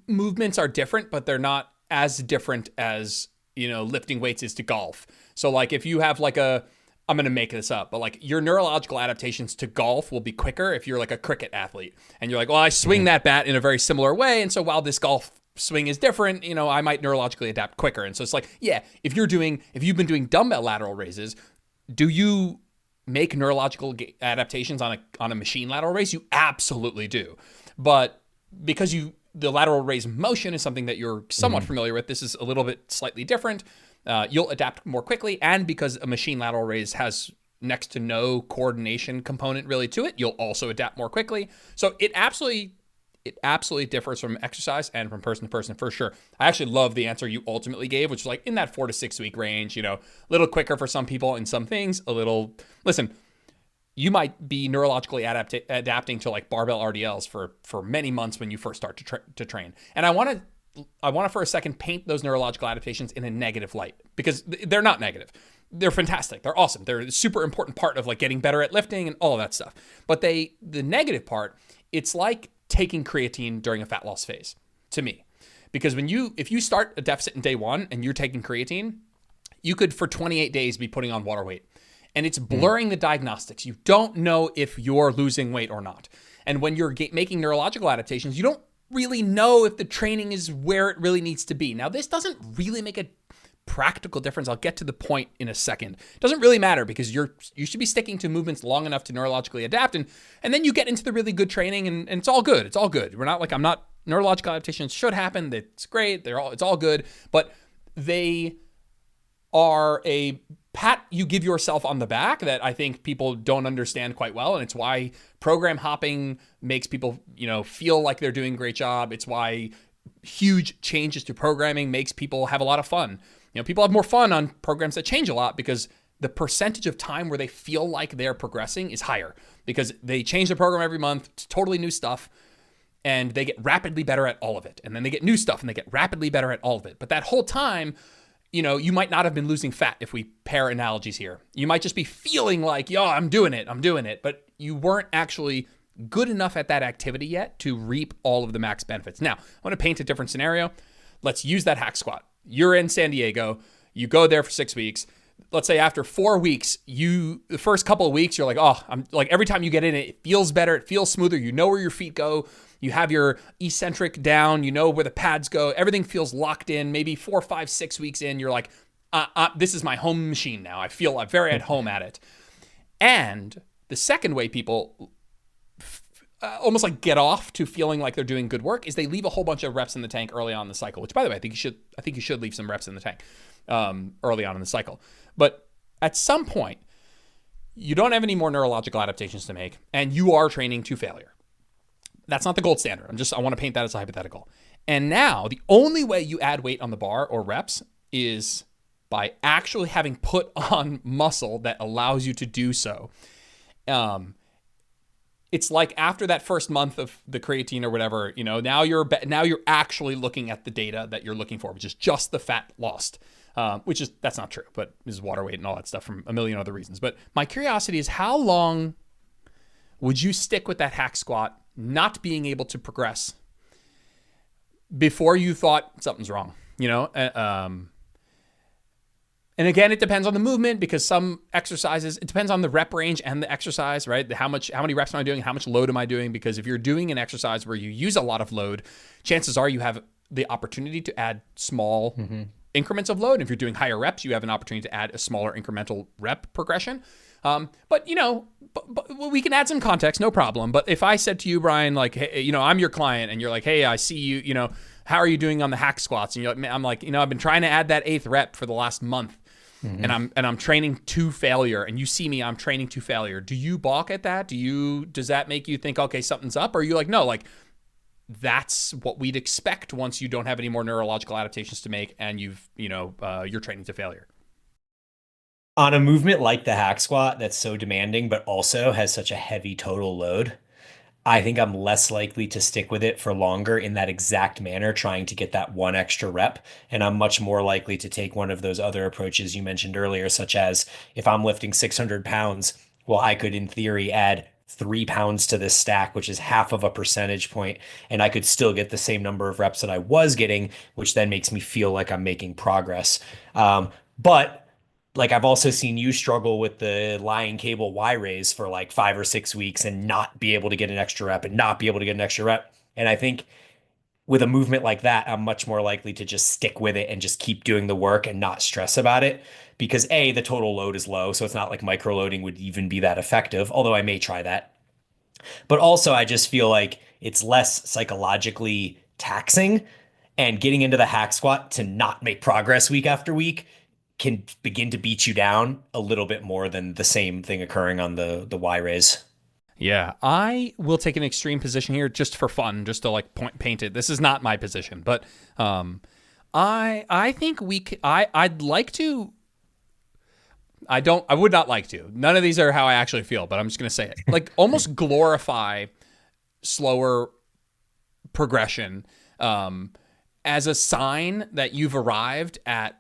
movements are different, but they're not as different as, lifting weights is to golf. So like if you have like I'm going to make this up, but like your neurological adaptations to golf will be quicker if you're like a cricket athlete and you're like, well, I swing that bat in a very similar way. And so while this golf swing is different, I might neurologically adapt quicker. And so it's like, yeah, if you've been doing dumbbell lateral raises, do you make neurological adaptations on a machine lateral raise? You absolutely do. But because the lateral raise motion is something that you're somewhat familiar with, this is a little bit slightly different. You'll adapt more quickly, and because a machine lateral raise has next to no coordination component really to it, you'll also adapt more quickly. So it absolutely differs from exercise and from person to person for sure. I actually love the answer you ultimately gave, which is like in that 4 to 6 week range, a little quicker for some people in some things, listen, you might be neurologically adapting to like barbell RDLs for many months when you first start to train. And I want to for a second paint those neurological adaptations in a negative light, because they're not negative. They're fantastic. They're awesome. They're a super important part of like getting better at lifting and all of that stuff. But the negative part, it's like taking creatine during a fat loss phase to me. Because if you start a deficit in day one and you're taking creatine, you could for 28 days be putting on water weight. And it's blurring the diagnostics. You don't know if you're losing weight or not. And when you're making neurological adaptations, you don't really know if the training is where it really needs to be. Now, this doesn't really make a practical difference. I'll get to the point in a second. It doesn't really matter because you should be sticking to movements long enough to neurologically adapt. And then you get into the really good training and it's all good. It's all good. Neurological adaptations should happen. It's great. It's all good. But they are a pat you give yourself on the back that I think people don't understand quite well. And it's why program hopping makes people, feel like they're doing a great job. It's why huge changes to programming makes people have a lot of fun. People have more fun on programs that change a lot because the percentage of time where they feel like they're progressing is higher because they change the program every month. It's totally new stuff. And they get rapidly better at all of it. And then they get new stuff and they get rapidly better at all of it. But that whole time, you might not have been losing fat if we pair analogies here. You might just be feeling like, I'm doing it. But you weren't actually good enough at that activity yet to reap all of the max benefits. Now, I want to paint a different scenario. Let's use that hack squat. You're in San Diego. You go there for 6 weeks. Let's say after 4 weeks, the first couple of weeks, you're like, I'm like, every time you get in it feels better. It feels smoother. You know where your feet go. You have your eccentric down. You know where the pads go. Everything feels locked in. Maybe 4, 5, 6 weeks in, you're like, this is my home machine now. I feel very at home at it. And the second way people almost like get off to feeling like they're doing good work is they leave a whole bunch of reps in the tank early on in the cycle, which by the way, I think you should leave some reps in the tank early on in the cycle. But at some point, you don't have any more neurological adaptations to make and you are training to failure. That's not the gold standard. I want to paint that as a hypothetical. And now the only way you add weight on the bar or reps is by actually having put on muscle that allows you to do so. It's like after that first month of the creatine or whatever, now you're actually looking at the data that you're looking for, which is just the fat lost, that's not true, but this is water weight and all that stuff from a million other reasons. But my curiosity is, how long would you stick with that hack squat, not being able to progress before you thought something's wrong, and again, it depends on the movement because some exercises, it depends on the rep range and the exercise, right? How many reps am I doing? How much load am I doing? Because if you're doing an exercise where you use a lot of load, chances are you have the opportunity to add small increments of load. If you're doing higher reps, you have an opportunity to add a smaller incremental rep progression. But we can add some context, no problem. But if I said to you, Bryan, like, hey, I'm your client and you're like, hey, I see you, how are you doing on the hack squats? And I'm like, I've been trying to add that 8th rep for the last month. And I'm training to failure, and you see me, I'm training to failure. Do you balk at that? Does that make you think, okay, something's up? Or are you like, no, like that's what we'd expect once you don't have any more neurological adaptations to make and you're training to failure? On a movement like the hack squat that's so demanding, but also has such a heavy total load, I think I'm less likely to stick with it for longer in that exact manner, trying to get that one extra rep. And I'm much more likely to take one of those other approaches you mentioned earlier, such as if I'm lifting 600 pounds, well, I could, in theory, add 3 pounds to this stack, which is half of a percentage point, and I could still get the same number of reps that I was getting, which then makes me feel like I'm making progress. But like I've also seen you struggle with the lying cable Y raise for like 5 or 6 weeks and not be able to get an extra rep and not be able to get an extra rep. And I think with a movement like that, I'm much more likely to just stick with it and just keep doing the work and not stress about it because the total load is low. So it's not like micro loading would even be that effective, although I may try that. But also I just feel like it's less psychologically taxing, and getting into the hack squat to not make progress week after week can begin to beat you down a little bit more than the same thing occurring on the Y raise. Yeah, I will take an extreme position here just for fun, just to like paint it. This is not my position, but I think I'd like to. I would not like to. None of these are how I actually feel, but I'm just going to say it. Like almost glorify slower progression as a sign that you've arrived at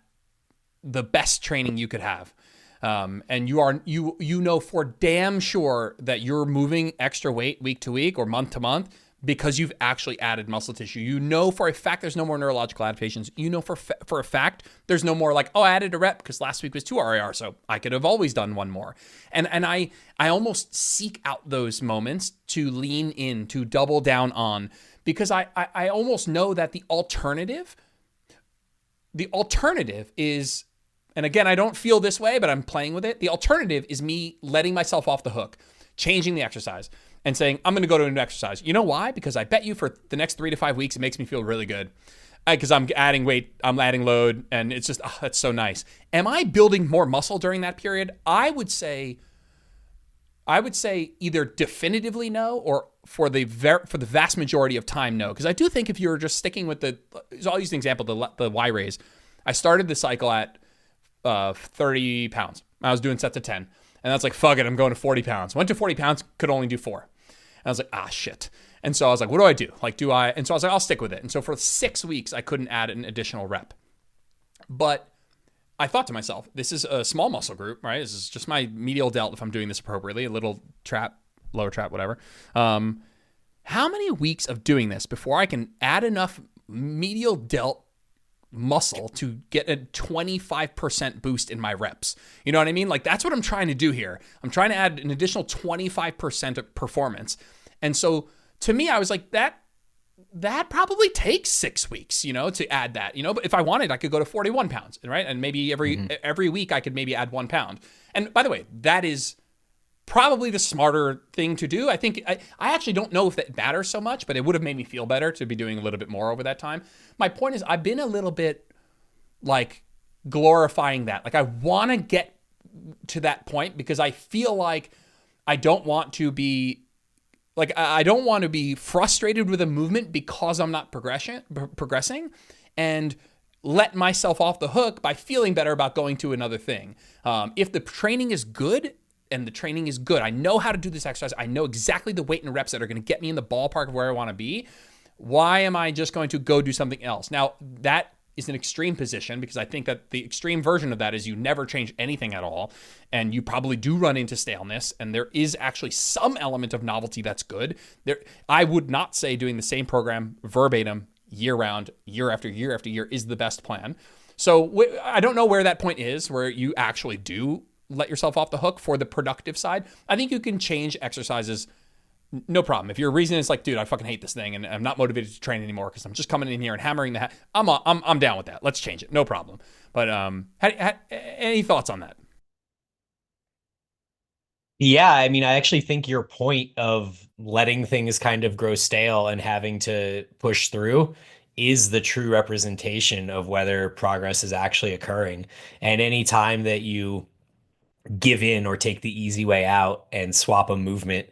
the best training you could have. And you know for damn sure that you're moving extra weight week to week or month to month because you've actually added muscle tissue. You know for a fact there's no more neurological adaptations. You know for a fact there's no more like, oh, I added a rep because last week was 2 RIR, so I could have always done one more. And I almost seek out those moments to lean in, to double down on, because I almost know that the alternative is, and again, I don't feel this way, but I'm playing with it. The alternative is me letting myself off the hook, changing the exercise and saying, I'm going to go to a new exercise. You know why? Because I bet you for the next 3 to 5 weeks, it makes me feel really good. Because I'm adding weight, I'm adding load, and it's just, that's so nice. Am I building more muscle during that period? I would say either definitively no, or for the vast majority of time, no. Because I do think if you're just sticking with I'll use an example, the Y raise. I started the cycle at 30 pounds. I was doing sets of 10. And that's like, fuck it, I'm going to 40 pounds. Went to 40 pounds, could only do 4. And I was like, shit. And so I was like, what do I do? And so I was like, I'll stick with it. And so for 6 weeks, I couldn't add an additional rep. But I thought to myself, this is a small muscle group, right? This is just my medial delt if I'm doing this appropriately, a little trap, lower trap, whatever. How many weeks of doing this before I can add enough medial delt muscle to get a 25% boost in my reps? You know what I mean? Like that's what I'm trying to do here. I'm trying to add an additional 25% of performance. And so to me, I was like, that probably takes 6 weeks, to add that, but if I wanted, I could go to 41 pounds, right? And maybe every week I could maybe add 1 pound. And by the way, that is probably the smarter thing to do. I think I actually don't know if that matters so much, but it would have made me feel better to be doing a little bit more over that time. My point is I've been a little bit like glorifying that. Like I want to get to that point because I feel like I don't want to be frustrated with a movement because I'm not progressing and let myself off the hook by feeling better about going to another thing. If the training is good, and the training is good, I know how to do this exercise, I know exactly the weight and reps that are going to get me in the ballpark of where I want to be, why am I just going to go do something else? Now, that is an extreme position because I think that the extreme version of that is you never change anything at all, and you probably do run into staleness, and there is actually some element of novelty that's good. I would not say doing the same program verbatim year-round, year after year after year is the best plan. So I don't know where that point is where you actually do let yourself off the hook for the productive side. I think you can change exercises, no problem. If your reason is like, dude, I fucking hate this thing and I'm not motivated to train anymore because I'm just coming in here and hammering the hat, I'm down with that. Let's change it, no problem. But any thoughts on that? Yeah, I mean, I actually think your point of letting things kind of grow stale and having to push through is the true representation of whether progress is actually occurring. And any time that you give in or take the easy way out and swap a movement,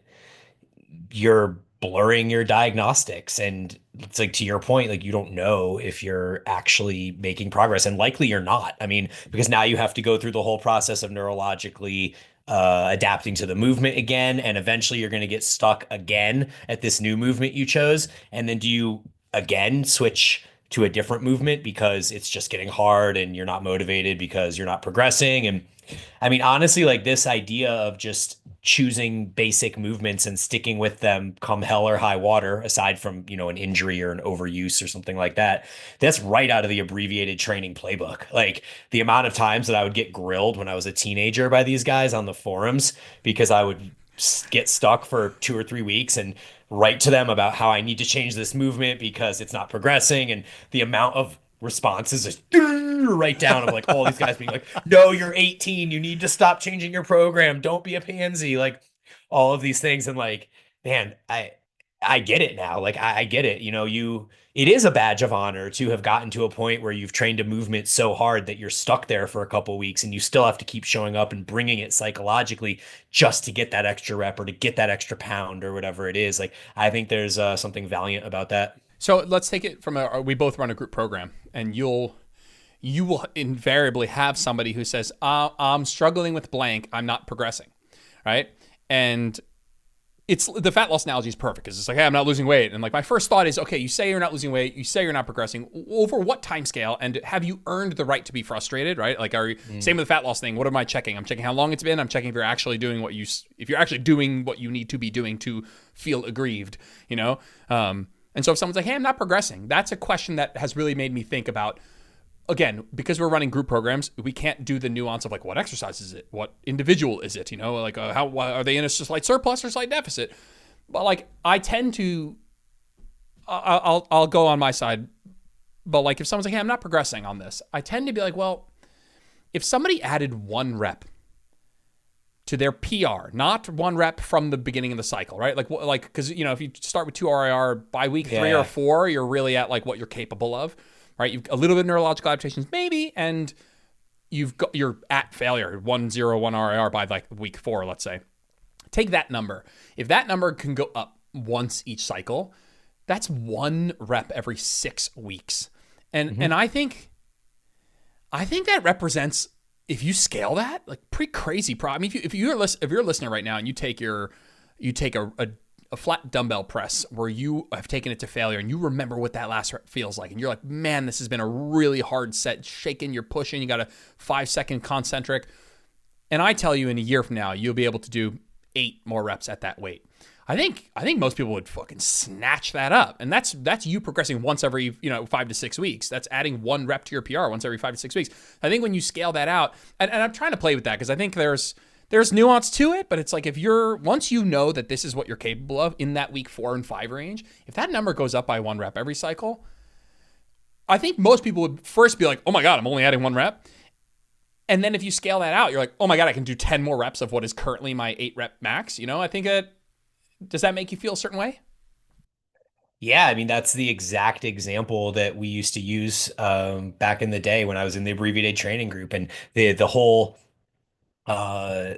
you're blurring your diagnostics. And it's like, to your point, like you don't know if you're actually making progress, and likely you're not. I mean, because now you have to go through the whole process of neurologically adapting to the movement again, and eventually you're going to get stuck again at this new movement you chose. And then do you again switch to a different movement because it's just getting hard and you're not motivated because you're not progressing? And I mean, honestly, like this idea of just choosing basic movements and sticking with them come hell or high water, aside from, an injury or an overuse or something like that, that's right out of the abbreviated training playbook. Like the amount of times that I would get grilled when I was a teenager by these guys on the forums because I would get stuck for 2 or 3 weeks and write to them about how I need to change this movement because it's not progressing, and the amount of responses is right down of like all these guys being like, no, you're 18, you need to stop changing your program, don't be a pansy, like all of these things. And like, man, I get it now. Like I get it. It is a badge of honor to have gotten to a point where you've trained a movement so hard that you're stuck there for a couple weeks and you still have to keep showing up and bringing it psychologically just to get that extra rep or to get that extra pound or whatever it is. Like, I think there's something valiant about that. So let's take it from we both run a group program, and you will invariably have somebody who says, I'm struggling with blank, I'm not progressing, right? And it's the fat loss analogy is perfect because it's like, hey, I'm not losing weight. And like my first thought is, okay, you say you're not losing weight, you say you're not progressing. Over what time scale? And have you earned the right to be frustrated, right? Like, same with the fat loss thing. What am I checking? I'm checking how long it's been. I'm checking if you're actually doing what you need to be doing to feel aggrieved, you know? And so if someone's like, hey, I'm not progressing, that's a question that has really made me think about, again, because we're running group programs, we can't do the nuance of like, what exercise is it? What individual is it? You know, like how are they in a slight surplus or slight deficit? But like, I tend to, I'll go on my side. But like, if someone's like, hey, I'm not progressing on this, I tend to be like, well, if somebody added 1 rep to their PR, not 1 rep from the beginning of the cycle, right? Like, because you know, if you start with 2 RIR by week 3 or 4, you're really at like what you're capable of. Right, you've a little bit of neurological adaptations, maybe, and you're at failure, 101 RIR by like week 4, let's say. Take that number. If that number can go up once each cycle, that's 1 rep every 6 weeks, and I think that represents, if you scale that, like pretty crazy. I mean, if you're a listener right now and you take a flat dumbbell press where you have taken it to failure and you remember what that last rep feels like, and you're like, man, this has been a really hard set, shaking, you're pushing, you got a 5-second concentric, and I tell you in a year from now you'll be able to do 8 more reps at that weight. I think most people would fucking snatch that up, and that's you progressing once every 5 to 6 weeks. That's adding 1 rep to your PR once every 5 to 6 weeks. I think when you scale that out, and I'm trying to play with that because I think there's nuance to it, but it's like, once you know that this is what you're capable of in that week 4 and 5 range, if that number goes up by 1 rep every cycle, I think most people would first be like, oh my God, I'm only adding 1 rep. And then if you scale that out, you're like, oh my God, I can do 10 more reps of what is currently my 8 rep max. You know, I think does that make you feel a certain way? Yeah, I mean, that's the exact example that we used to use back in the day when I was in the abbreviated training group, and the whole uh,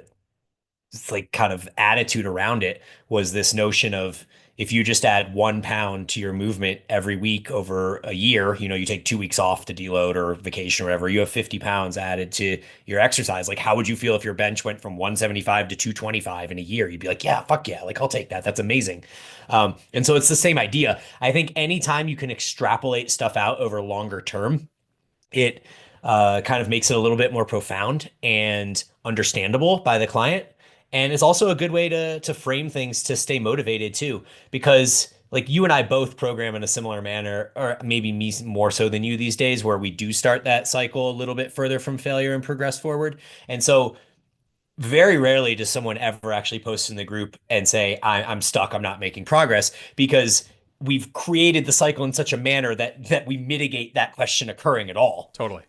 it's like kind of attitude around it was this notion of, if you just add 1 pound to your movement every week over a year, you take 2 weeks off to deload or vacation or whatever, you have 50 pounds added to your exercise. Like, how would you feel if your bench went from 175 to 225 in a year? You'd be like, yeah, fuck yeah. Like, I'll take that. That's amazing. And so it's the same idea. I think anytime you can extrapolate stuff out over longer term, it kind of makes it a little bit more profound and understandable by the client. And it's also a good way to frame things to stay motivated too, because like you and I both program in a similar manner, or maybe me more so than you these days, where we do start that cycle a little bit further from failure and progress forward. And so very rarely does someone ever actually post in the group and say, I'm stuck, I'm not making progress, because we've created the cycle in such a manner that we mitigate that question occurring at all. Totally.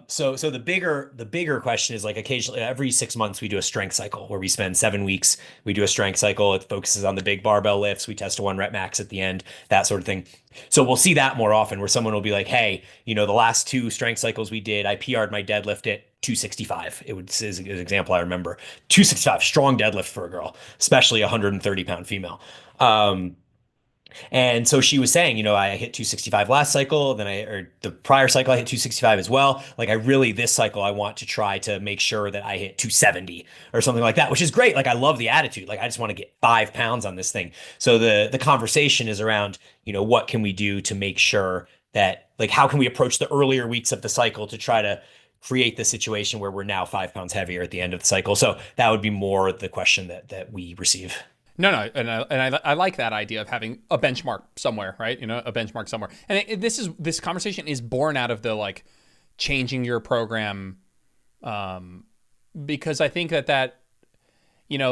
So the bigger question is, like, occasionally every 6 months we do a strength cycle where we spend 7 weeks. We do a strength cycle. It focuses on the big barbell lifts. We test a 1 rep max at the end, that sort of thing. So we'll see that more often, where someone will be like, hey, the last 2 strength cycles we did, I PR'd my deadlift at 265. It is an example I remember. 265, strong deadlift for a girl, especially a 130-pound female. And so she was saying, I hit 265 last cycle, then or the prior cycle, I hit 265 as well. Like, this cycle, I want to try to make sure that I hit 270 or something like that, which is great. Like, I love the attitude. Like, I just want to get 5 pounds on this thing. So the conversation is around, what can we do to make sure that, like, how can we approach the earlier weeks of the cycle to try to create the situation where we're now 5 pounds heavier at the end of the cycle. So that would be more the question that we receive. No, and I like that idea of having a benchmark somewhere, right? A benchmark somewhere. And this conversation is born out of the like changing your program, because I think that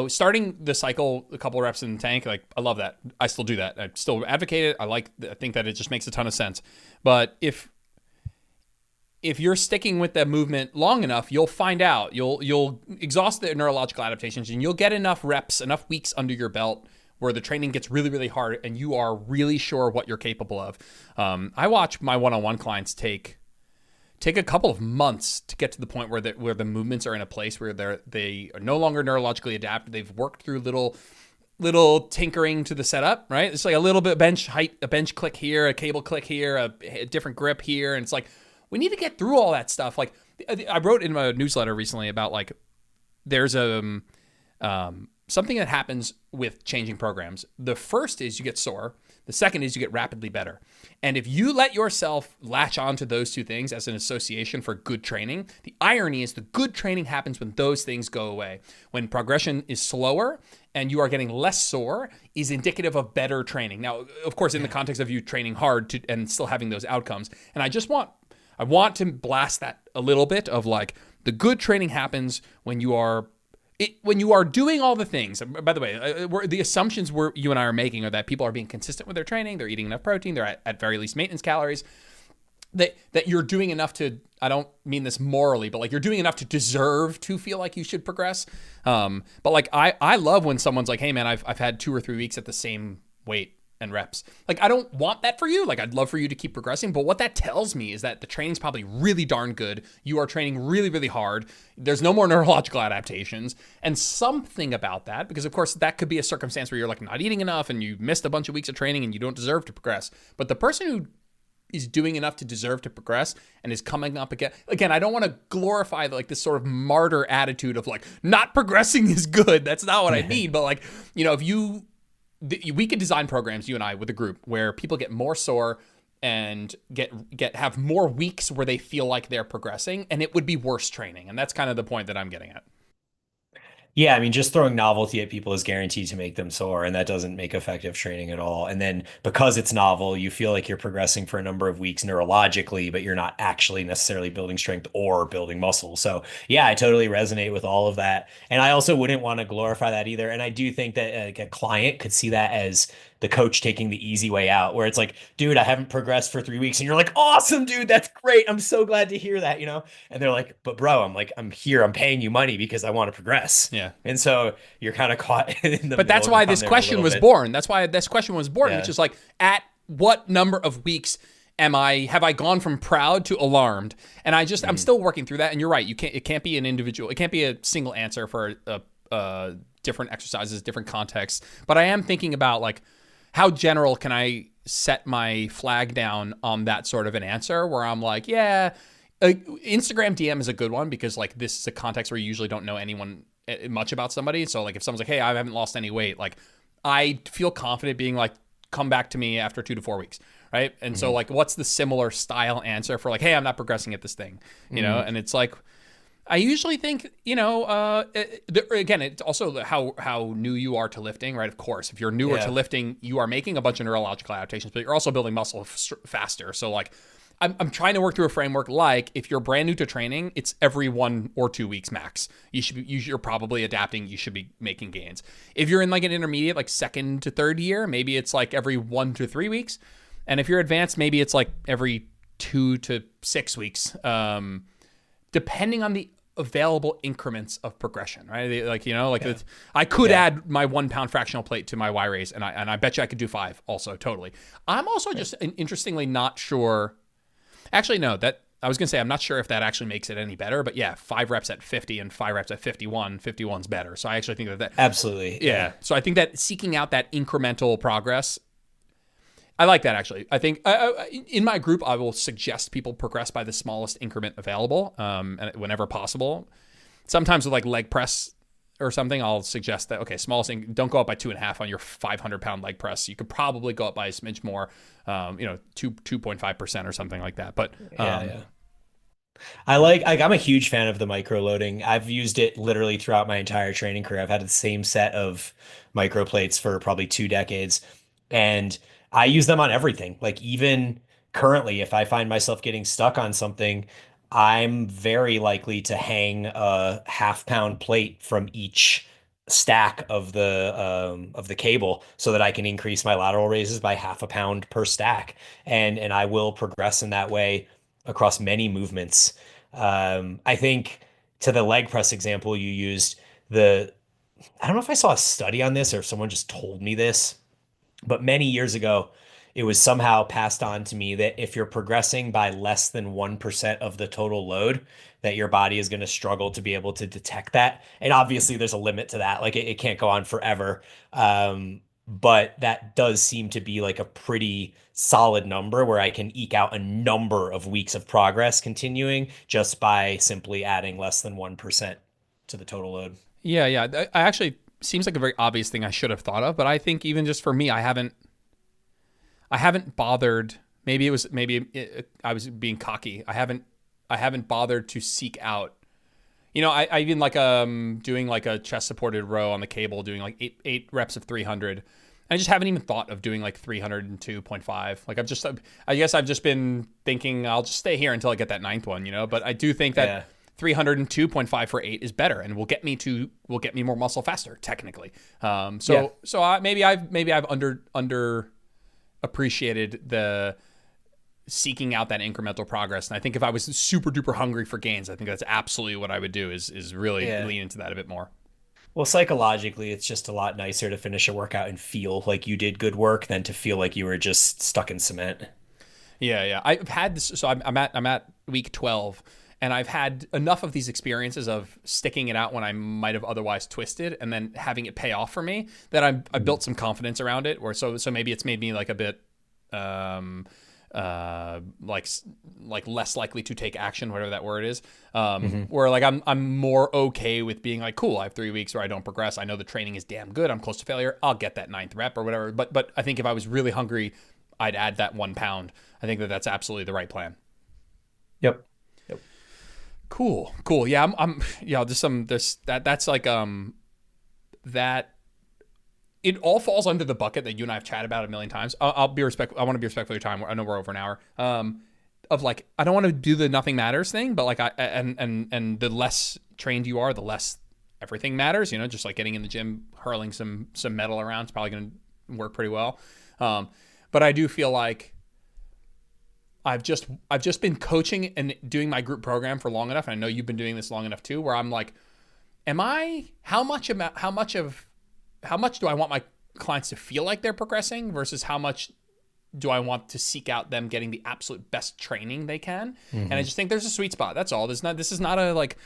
starting the cycle a couple of reps in the tank, like, I love that. I still do that. I still advocate it. I think that it just makes a ton of sense. But if you're sticking with that movement long enough, you'll find out. You'll exhaust the neurological adaptations, and you'll get enough reps, enough weeks under your belt where the training gets really, really hard, and you are really sure what you're capable of. I watch my one-on-one clients take a couple of months to get to the point where the movements are in a place where they are no longer neurologically adapted. They've worked through little tinkering to the setup, right? It's like a little bit bench height, a bench click here, a cable click here, a different grip here, and it's like, we need to get through all that stuff. Like I wrote in my newsletter recently about like there's something that happens with changing programs. The first is you get sore. The second is you get rapidly better. And if you let yourself latch onto those two things as an association for good training, the irony is the good training happens when those things go away. When progression is slower and you are getting less sore is indicative of better training. Now, of course, in the context of you training hard and still having those outcomes. And I want to blast that a little bit of like the good training happens when you are doing all the things. By the way, the assumptions you and I are making are that people are being consistent with their training, they're eating enough protein, they're at very least maintenance calories, that you're doing enough to, I don't mean this morally, but like you're doing enough to deserve to feel like you should progress. But like I love when someone's like, hey man, I've had 2 or 3 weeks at the same weight and reps. Like I don't want that for you. Like I'd love for you to keep progressing, but what that tells me is that the training's probably really darn good. You are training really, really hard. There's no more neurological adaptations, and something about that, because of course that could be a circumstance where you're like not eating enough and you missed a bunch of weeks of training and you don't deserve to progress. But the person who is doing enough to deserve to progress and is coming up again, I don't want to glorify like this sort of martyr attitude of like not progressing is good. That's not what I mean. But like, if we could design programs, you and I, with a group where people get more sore and have more weeks where they feel like they're progressing, and it would be worse training. And that's kind of the point that I'm getting at. Yeah, I mean, just throwing novelty at people is guaranteed to make them sore, and that doesn't make effective training at all. And then because it's novel, you feel like you're progressing for a number of weeks neurologically, but you're not actually necessarily building strength or building muscle. So, yeah, I totally resonate with all of that. And I also wouldn't want to glorify that either. And I do think that like, a client could see that as the coach taking the easy way out, where it's like, dude, I haven't progressed for 3 weeks. And you're like, awesome, dude, that's great. I'm so glad to hear that, And they're like, but bro, I'm here, I'm paying you money because I want to progress. Yeah. And so you're kind of caught in the But that's why this question was born. That's why this question was born, Yeah. which is like, at what number of weeks have I gone from proud to alarmed? And I'm still working through that. And you're right. It can't be an individual. It can't be a single answer for different exercises, different contexts. But I am thinking about like, how general can I set my flag down on that sort of an answer where I'm like, yeah, Instagram DM is a good one because like this is a context where you usually don't know anyone much about somebody. So like if someone's like, hey, I haven't lost any weight, like I feel confident being like, come back to me after 2 to 4 weeks. Right. And so like, what's the similar style answer for like, hey, I'm not progressing at this thing, and it's like, I usually think, again, it's also how new you are to lifting, right? Of course, if you're newer to lifting, you are making a bunch of neurological adaptations, but you're also building muscle faster. So like, I'm trying to work through a framework like if you're brand new to training, it's every 1 or 2 weeks max. You're probably adapting. You should be making gains. If you're in like an intermediate, like 2nd to 3rd year, maybe it's like every 1 to 3 weeks. And if you're advanced, maybe it's like every 2 to 6 weeks, depending on the available increments of progression, right? I could add my 1 pound fractional plate to my Y raise, and I bet you I could do 5 also, totally. I'm also just interestingly not sure. Actually, no, that I was gonna say I'm not sure if that actually makes it any better, but yeah, 5 reps at 50 and 5 reps at 51's better. So I actually think that absolutely, yeah. So I think that seeking out that incremental progress, I like that actually. I think in my group, I will suggest people progress by the smallest increment available, and whenever possible. Sometimes with like leg press or something, I'll suggest that, okay, don't go up by 2.5 on your 500-pound leg press. You could probably go up by a smidge more, 2.5% or something like that. But yeah. I'm a huge fan of the micro loading. I've used it literally throughout my entire training career. I've had the same set of micro plates for probably 2 decades. And I use them on everything. Like even currently, if I find myself getting stuck on something, I'm very likely to hang a half-pound plate from each stack of the cable so that I can increase my lateral raises by half a pound per stack. And I will progress in that way across many movements. I think to the leg press example you used, I don't know if I saw a study on this or if someone just told me this, but many years ago, it was somehow passed on to me that if you're progressing by less than 1% of the total load, that your body is going to struggle to be able to detect that. And obviously there's a limit to that. Like it can't go on forever. but that does seem to be like a pretty solid number where I can eke out a number of weeks of progress continuing just by simply adding less than 1% to the total load. Yeah, yeah. I actually seems like a very obvious thing I should have thought of, but I think even just for me, I haven't bothered. I was being cocky. I haven't bothered to seek out. I even like doing like a chest supported row on the cable, doing like eight reps of 300. I just haven't even thought of doing like 302.5. Like I guess I've just been thinking I'll just stay here until I get that ninth one, But I do think that Yeah. 302.5 for 8 is better and will get me more muscle faster technically. Yeah. Maybe I've under appreciated the seeking out that incremental progress. And I think if I was super duper hungry for gains, I think that's absolutely what I would do is really Yeah. lean into that a bit more. Well, psychologically, it's just a lot nicer to finish a workout and feel like you did good work than to feel like you were just stuck in cement. Yeah, yeah. I've had this. So I'm at week 12, and I've had enough of these experiences of sticking it out when I might have otherwise twisted, and then having it pay off for me that I built some confidence around it. Or so maybe it's made me like a bit um like less likely to take action, whatever that word is. Where like I'm more okay with being like, cool, I have 3 weeks where I don't progress. I know the training is damn good. I'm close to failure. I'll get that ninth rep or whatever. But I think if I was really hungry, I'd add that 1 pound. I think that that's absolutely the right plan. Yep. Yep. Cool. Yeah. I'm yeah. That's like that. It all falls under the bucket that you and I have chatted about a million times. I'll be respectful. I want to be respectful of your time. I know we're over an hour. Of like, I don't want to do the nothing matters thing, but like and the less trained you are, the less everything matters. Just like getting in the gym, hurling some metal around is probably going to work pretty well. But I do feel like I've just been coaching and doing my group program for long enough, and I know you've been doing this long enough too, where I'm like, how much do I want my clients to feel like they're progressing versus how much do I want to seek out them getting the absolute best training they can? And I just think there's a sweet spot. That's all. This is not a like,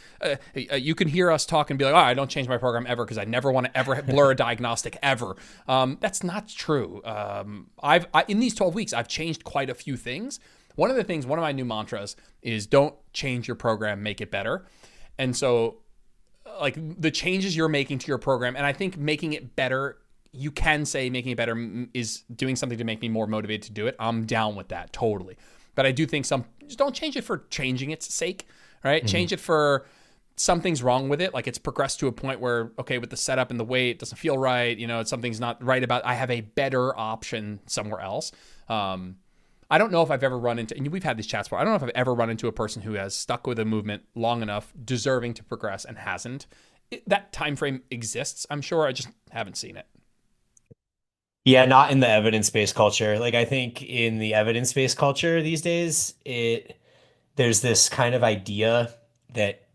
you can hear us talk and be like, I don't change my program ever because I never want to ever blur a diagnostic ever. That's not true. In these 12 weeks, I've changed quite a few things. One of my new mantras is don't change your program, make it better. And so like the changes you're making to your program, and I think making it better, you can say making it better is doing something to make me more motivated to do it. I'm down with that totally. But I do think just don't change it for changing its sake, right? Change it for something's wrong with it. Like it's progressed to a point where, okay, with the setup and the weight, it doesn't feel right. Something's not right about, I have a better option somewhere else. I don't know if I've ever run into, and we've had these chats before, I don't know if I've ever run into a person who has stuck with a movement long enough, deserving to progress, and hasn't. That time frame exists, I'm sure. I just haven't seen it. Yeah, not in the evidence-based culture. Like I think in the evidence-based culture these days, there's this kind of idea that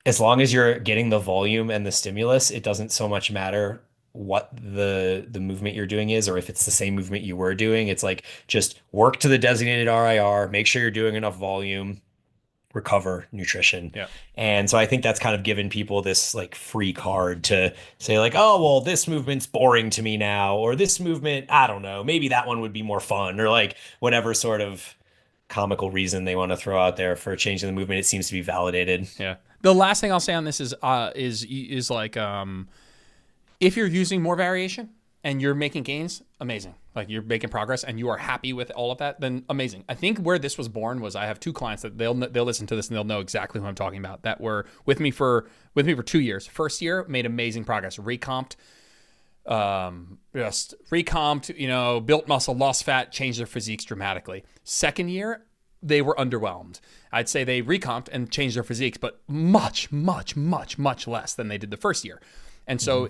as long as you're getting the volume and the stimulus, it doesn't so much matter what the movement you're doing is or if it's the same movement you were doing. It's like just work to the designated RIR, make sure you're doing enough volume, recover, nutrition. Yeah. And so I think that's kind of given people this like free card to say like, oh, well, this movement's boring to me now, or this movement, I don't know, maybe that one would be more fun, or like whatever sort of comical reason they want to throw out there for changing the movement. It seems to be validated. Yeah. The last thing I'll say on this is like, if you're using more variation and you're making gains, amazing. Like you're making progress and you are happy with all of that, then amazing. I think where this was born was I have two clients that they'll listen to this and they'll know exactly who I'm talking about, that were with me for 2 years. First year made amazing progress, recomped, built muscle, lost fat, changed their physiques dramatically. Second year, they were underwhelmed. I'd say they recomped and changed their physiques, but much, much, much, much less than they did the first year. And so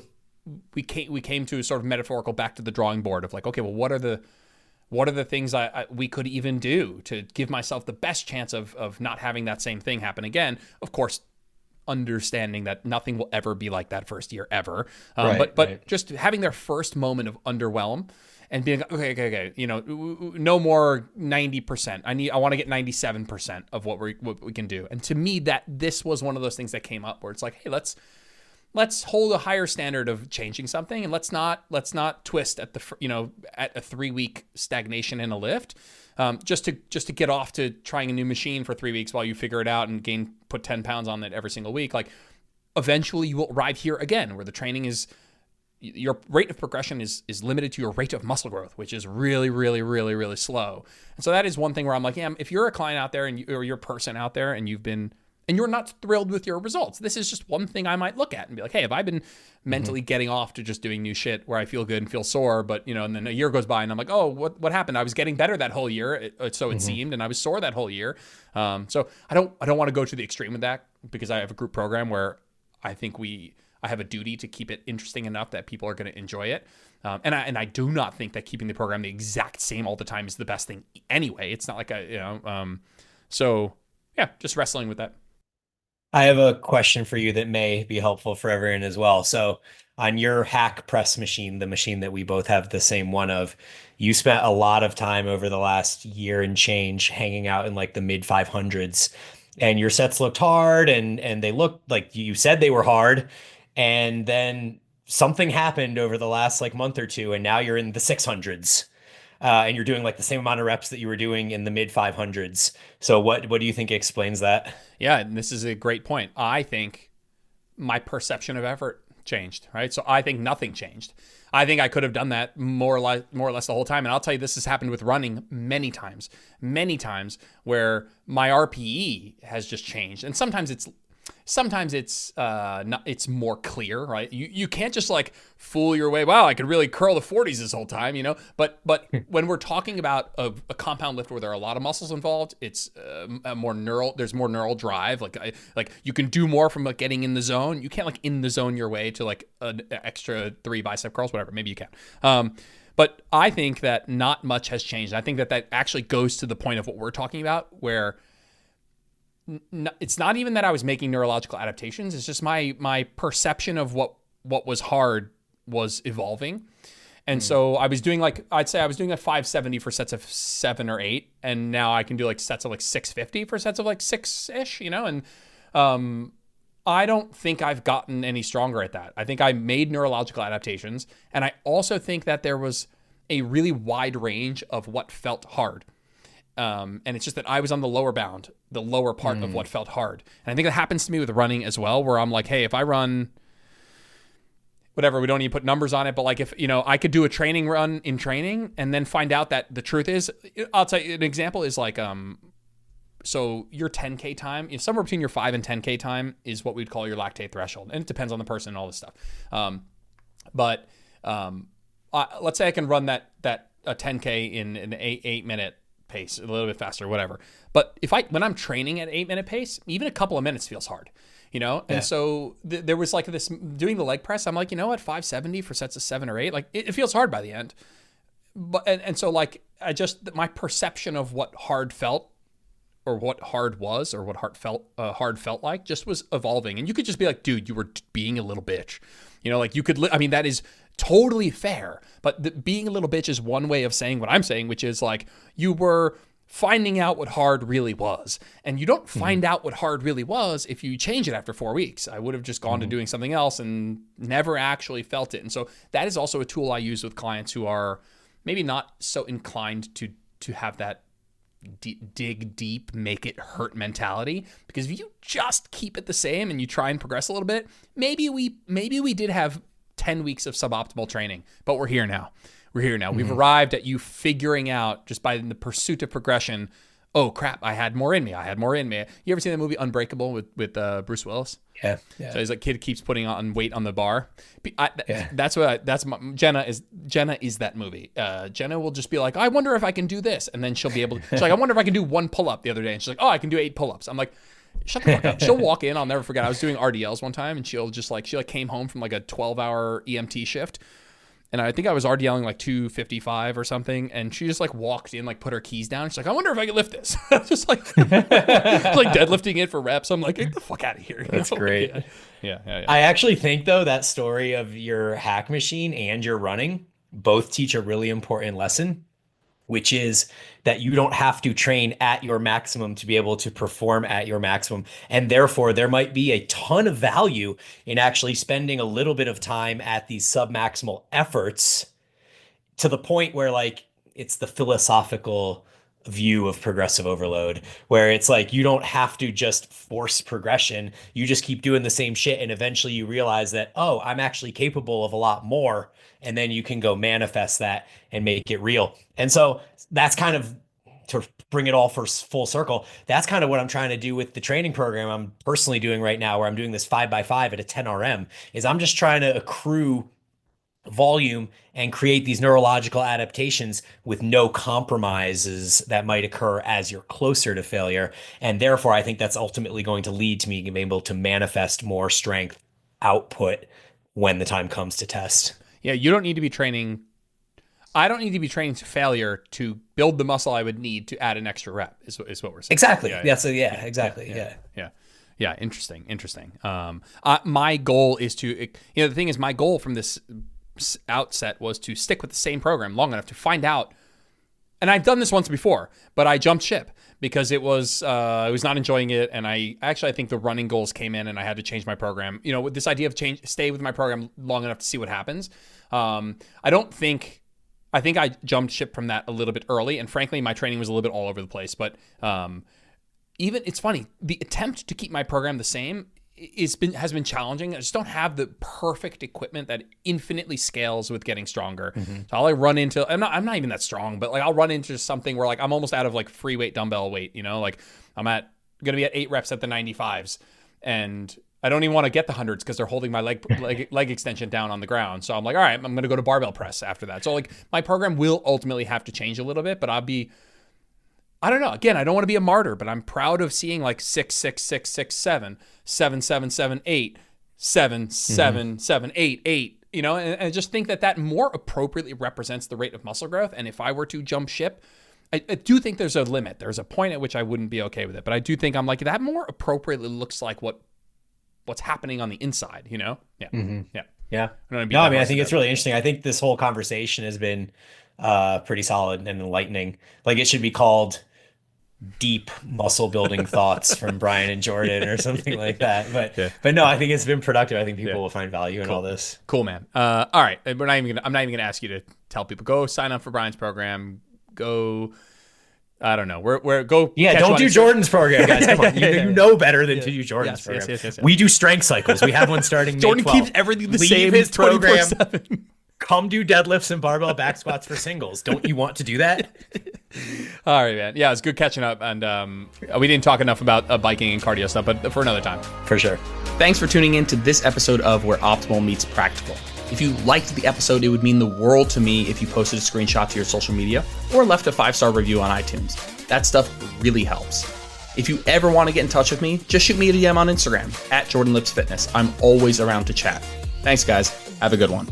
we came to a sort of metaphorical back to the drawing board of like, okay, well, what are the things we could even do to give myself the best chance of not having that same thing happen again? Of course, understanding that nothing will ever be like that first year ever. But just having their first moment of underwhelm and being okay, no more 90%. I want to get 97% of what we can do. And to me, this was one of those things that came up where it's like, hey, let's let's hold a higher standard of changing something, and let's not twist at at a 3-week stagnation in a lift, just to get off to trying a new machine for 3 weeks while you figure it out and put 10 pounds on it every single week. Like, eventually you will arrive here again, where the training is, your rate of progression is limited to your rate of muscle growth, which is really, really, really, really slow. And so that is one thing where I'm like, yeah, if you're a client out there or you're a person out there and you're not thrilled with your results, this is just one thing I might look at and be like, hey, have I been mentally getting off to just doing new shit where I feel good and feel sore, but and then a year goes by and I'm like, oh, what happened? I was getting better that whole year, so it seemed, and I was sore that whole year. So I don't want to go to the extreme with that, because I have a group program where I think I have a duty to keep it interesting enough that people are going to enjoy it. And I do not think that keeping the program the exact same all the time is the best thing anyway. It's not like so yeah, just wrestling with that. I have a question for you that may be helpful for everyone as well. So, on your hack press machine, the machine that we both have the same one of, you spent a lot of time over the last year and change hanging out in like the mid 500s, and your sets looked hard, and they looked like you said they were hard. And then something happened over the last like month or two, and now you're in the 600s. And you're doing like the same amount of reps that you were doing in the mid 500s. So what do you think explains that? Yeah, and this is a great point. I think my perception of effort changed, right? So I think nothing changed. I think I could have done that more or less the whole time. And I'll tell you, this has happened with running many times, where my RPE has just changed. And sometimes it's not, it's more clear, right? You can't just like fool your way. Wow, I could really curl the 40s this whole time, But when we're talking about a compound lift where there are a lot of muscles involved, it's there's more neural drive. Like you can do more from like getting in the zone. You can't like in the zone your way to like an extra 3 bicep curls, whatever. Maybe you can. But I think that not much has changed. I think that actually goes to the point of what we're talking about, where it's not even that I was making neurological adaptations. It's just my perception of what was hard was evolving. And so I was doing I'd say I was doing a 570 for sets of 7 or 8. And now I can do like sets of like 650 for sets of like 6-ish, and I don't think I've gotten any stronger at that. I think I made neurological adaptations. And I also think that there was a really wide range of what felt hard. And it's just that I was on the lower bound, the lower part of what felt hard. And I think that happens to me with running as well, where I'm like, hey, if I run whatever, we don't need to put numbers on it, but like if, I could do a training run in training and then find out that the truth is, I'll tell you an example is like, so your 10K time, somewhere between your 5 and 10K time is what we'd call your lactate threshold. And it depends on the person and all this stuff. Let's say I can run that a 10K in an 8-minute pace, a little bit faster, whatever. But when I'm training at 8-minute pace, even a couple of minutes feels hard, And so there was like this, doing the leg press, I'm like, 570 for sets of 7 or 8, like it feels hard by the end. But and so like my perception of what hard felt, or what hard was, or what hard felt like, just was evolving. And you could just be like, dude, you were being a little bitch, like you could. That is totally fair. But being a little bitch is one way of saying what I'm saying, which is like you were finding out what hard really was. And you don't find out what hard really was if you change it after 4 weeks. I would have just gone to doing something else and never actually felt it. And so that is also a tool I use with clients who are maybe not so inclined to have that dig deep, make it hurt mentality. Because if you just keep it the same and you try and progress a little bit, maybe we did have 10 weeks of suboptimal training, but we're here now. We've arrived at you figuring out, just by the pursuit of progression, oh crap, I had more in me. You ever seen that movie Unbreakable with Bruce Willis? Yeah. So he's like, kid keeps putting on weight on the bar. Jenna is that movie. Jenna will just be like, I wonder if I can do this. And then she's like, I wonder if I can do 1 pull-up the other day. And she's like, oh, I can do 8 pull-ups. I'm like, shut the fuck up. She'll walk in. I'll never forget. I was doing RDLs one time, and she came home from like a 12-hour EMT shift. And I think I was RDLing like 255 or something. And she just like walked in, like put her keys down. She's like, I wonder if I can lift this. Just like, deadlifting it for reps. I'm like, get the fuck out of here. That's great. Yeah. I actually think though, that story of your hack machine and your running both teach a really important lesson. which is that you don't have to train at your maximum to be able to perform at your maximum. And therefore, there might be a ton of value in actually spending a little bit of time at these submaximal efforts to the point where like it's the philosophical view of progressive overload, where it's like you don't have to just force progression. You just keep doing the same shit. And eventually you realize that, oh, I'm actually capable of a lot more. And then you can go manifest that and make it real. And so that's kind of, to bring it all for full circle, that's kind of what I'm trying to do with the training program I'm personally doing right now, where I'm doing this 5x5 at a 10 RM, is I'm just trying to accrue volume and create these neurological adaptations with no compromises that might occur as you're closer to failure. And therefore, I think that's ultimately going to lead to me being able to manifest more strength output when the time comes to test. Yeah, you don't need to be training. I don't need to be training to failure to build the muscle I would need to add an extra rep, is what we're saying. Exactly. Yeah, yeah. So yeah, exactly. Yeah. Interesting. My goal is to, the thing is, my goal from this outset was to stick with the same program long enough to find out. And I've done this once before, but I jumped ship because I was not enjoying it. And I think the running goals came in and I had to change my program, with this idea of stay with my program long enough to see what happens. I think I jumped ship from that a little bit early, and frankly, my training was a little bit all over the place. But it's funny, the attempt to keep my program the same has been challenging. I just don't have the perfect equipment that infinitely scales with getting stronger. Mm-hmm. So I'll run into, I'm not even that strong, but like I'll run into something where like I'm almost out of like free weight dumbbell weight. Like I'm gonna be at 8 reps at the 95s, and I don't even want to get the 100s because they're holding my leg extension down on the ground. So I'm like, all right, I'm going to go to barbell press after that. So like my program will ultimately have to change a little bit, but I don't know. Again, I don't want to be a martyr, but I'm proud of seeing like 6, 6, 6, 6, 7, 7, 7, 7, 8, 7, 7, 7, 8, 8, and I just think that more appropriately represents the rate of muscle growth. And if I were to jump ship, I do think there's a limit. There's a point at which I wouldn't be okay with it, but I do think I'm like, that more appropriately looks like what's happening on the inside, Yeah. Mm-hmm. Yeah. Yeah. I think it's really interesting. I think this whole conversation has been pretty solid and enlightening. Like it should be called Deep Muscle Building Thoughts from Bryan and Jordan or something like that. But no, I think it's been productive. I think people will find value in all this. Cool, man. All right. I'm not even going to ask you to tell people, go sign up for Bryan's program. Go, I don't know. Go. Yeah, don't do Jordan's program, guys. Come on, you know better than to do Jordan's program. Yes. We do strength cycles. We have one starting May 12th. Jordan keeps everything the same. His program. Come do deadlifts and barbell back squats for singles. Don't you want to do that? All right, man. Yeah, it's good catching up, and we didn't talk enough about biking and cardio stuff, but for another time. For sure. Thanks for tuning in to this episode of Where Optimal Meets Practical. If you liked the episode, it would mean the world to me if you posted a screenshot to your social media or left a 5-star review on iTunes. That stuff really helps. If you ever want to get in touch with me, just shoot me a DM on Instagram @JordanLipsFitness. I'm always around to chat. Thanks, guys. Have a good one.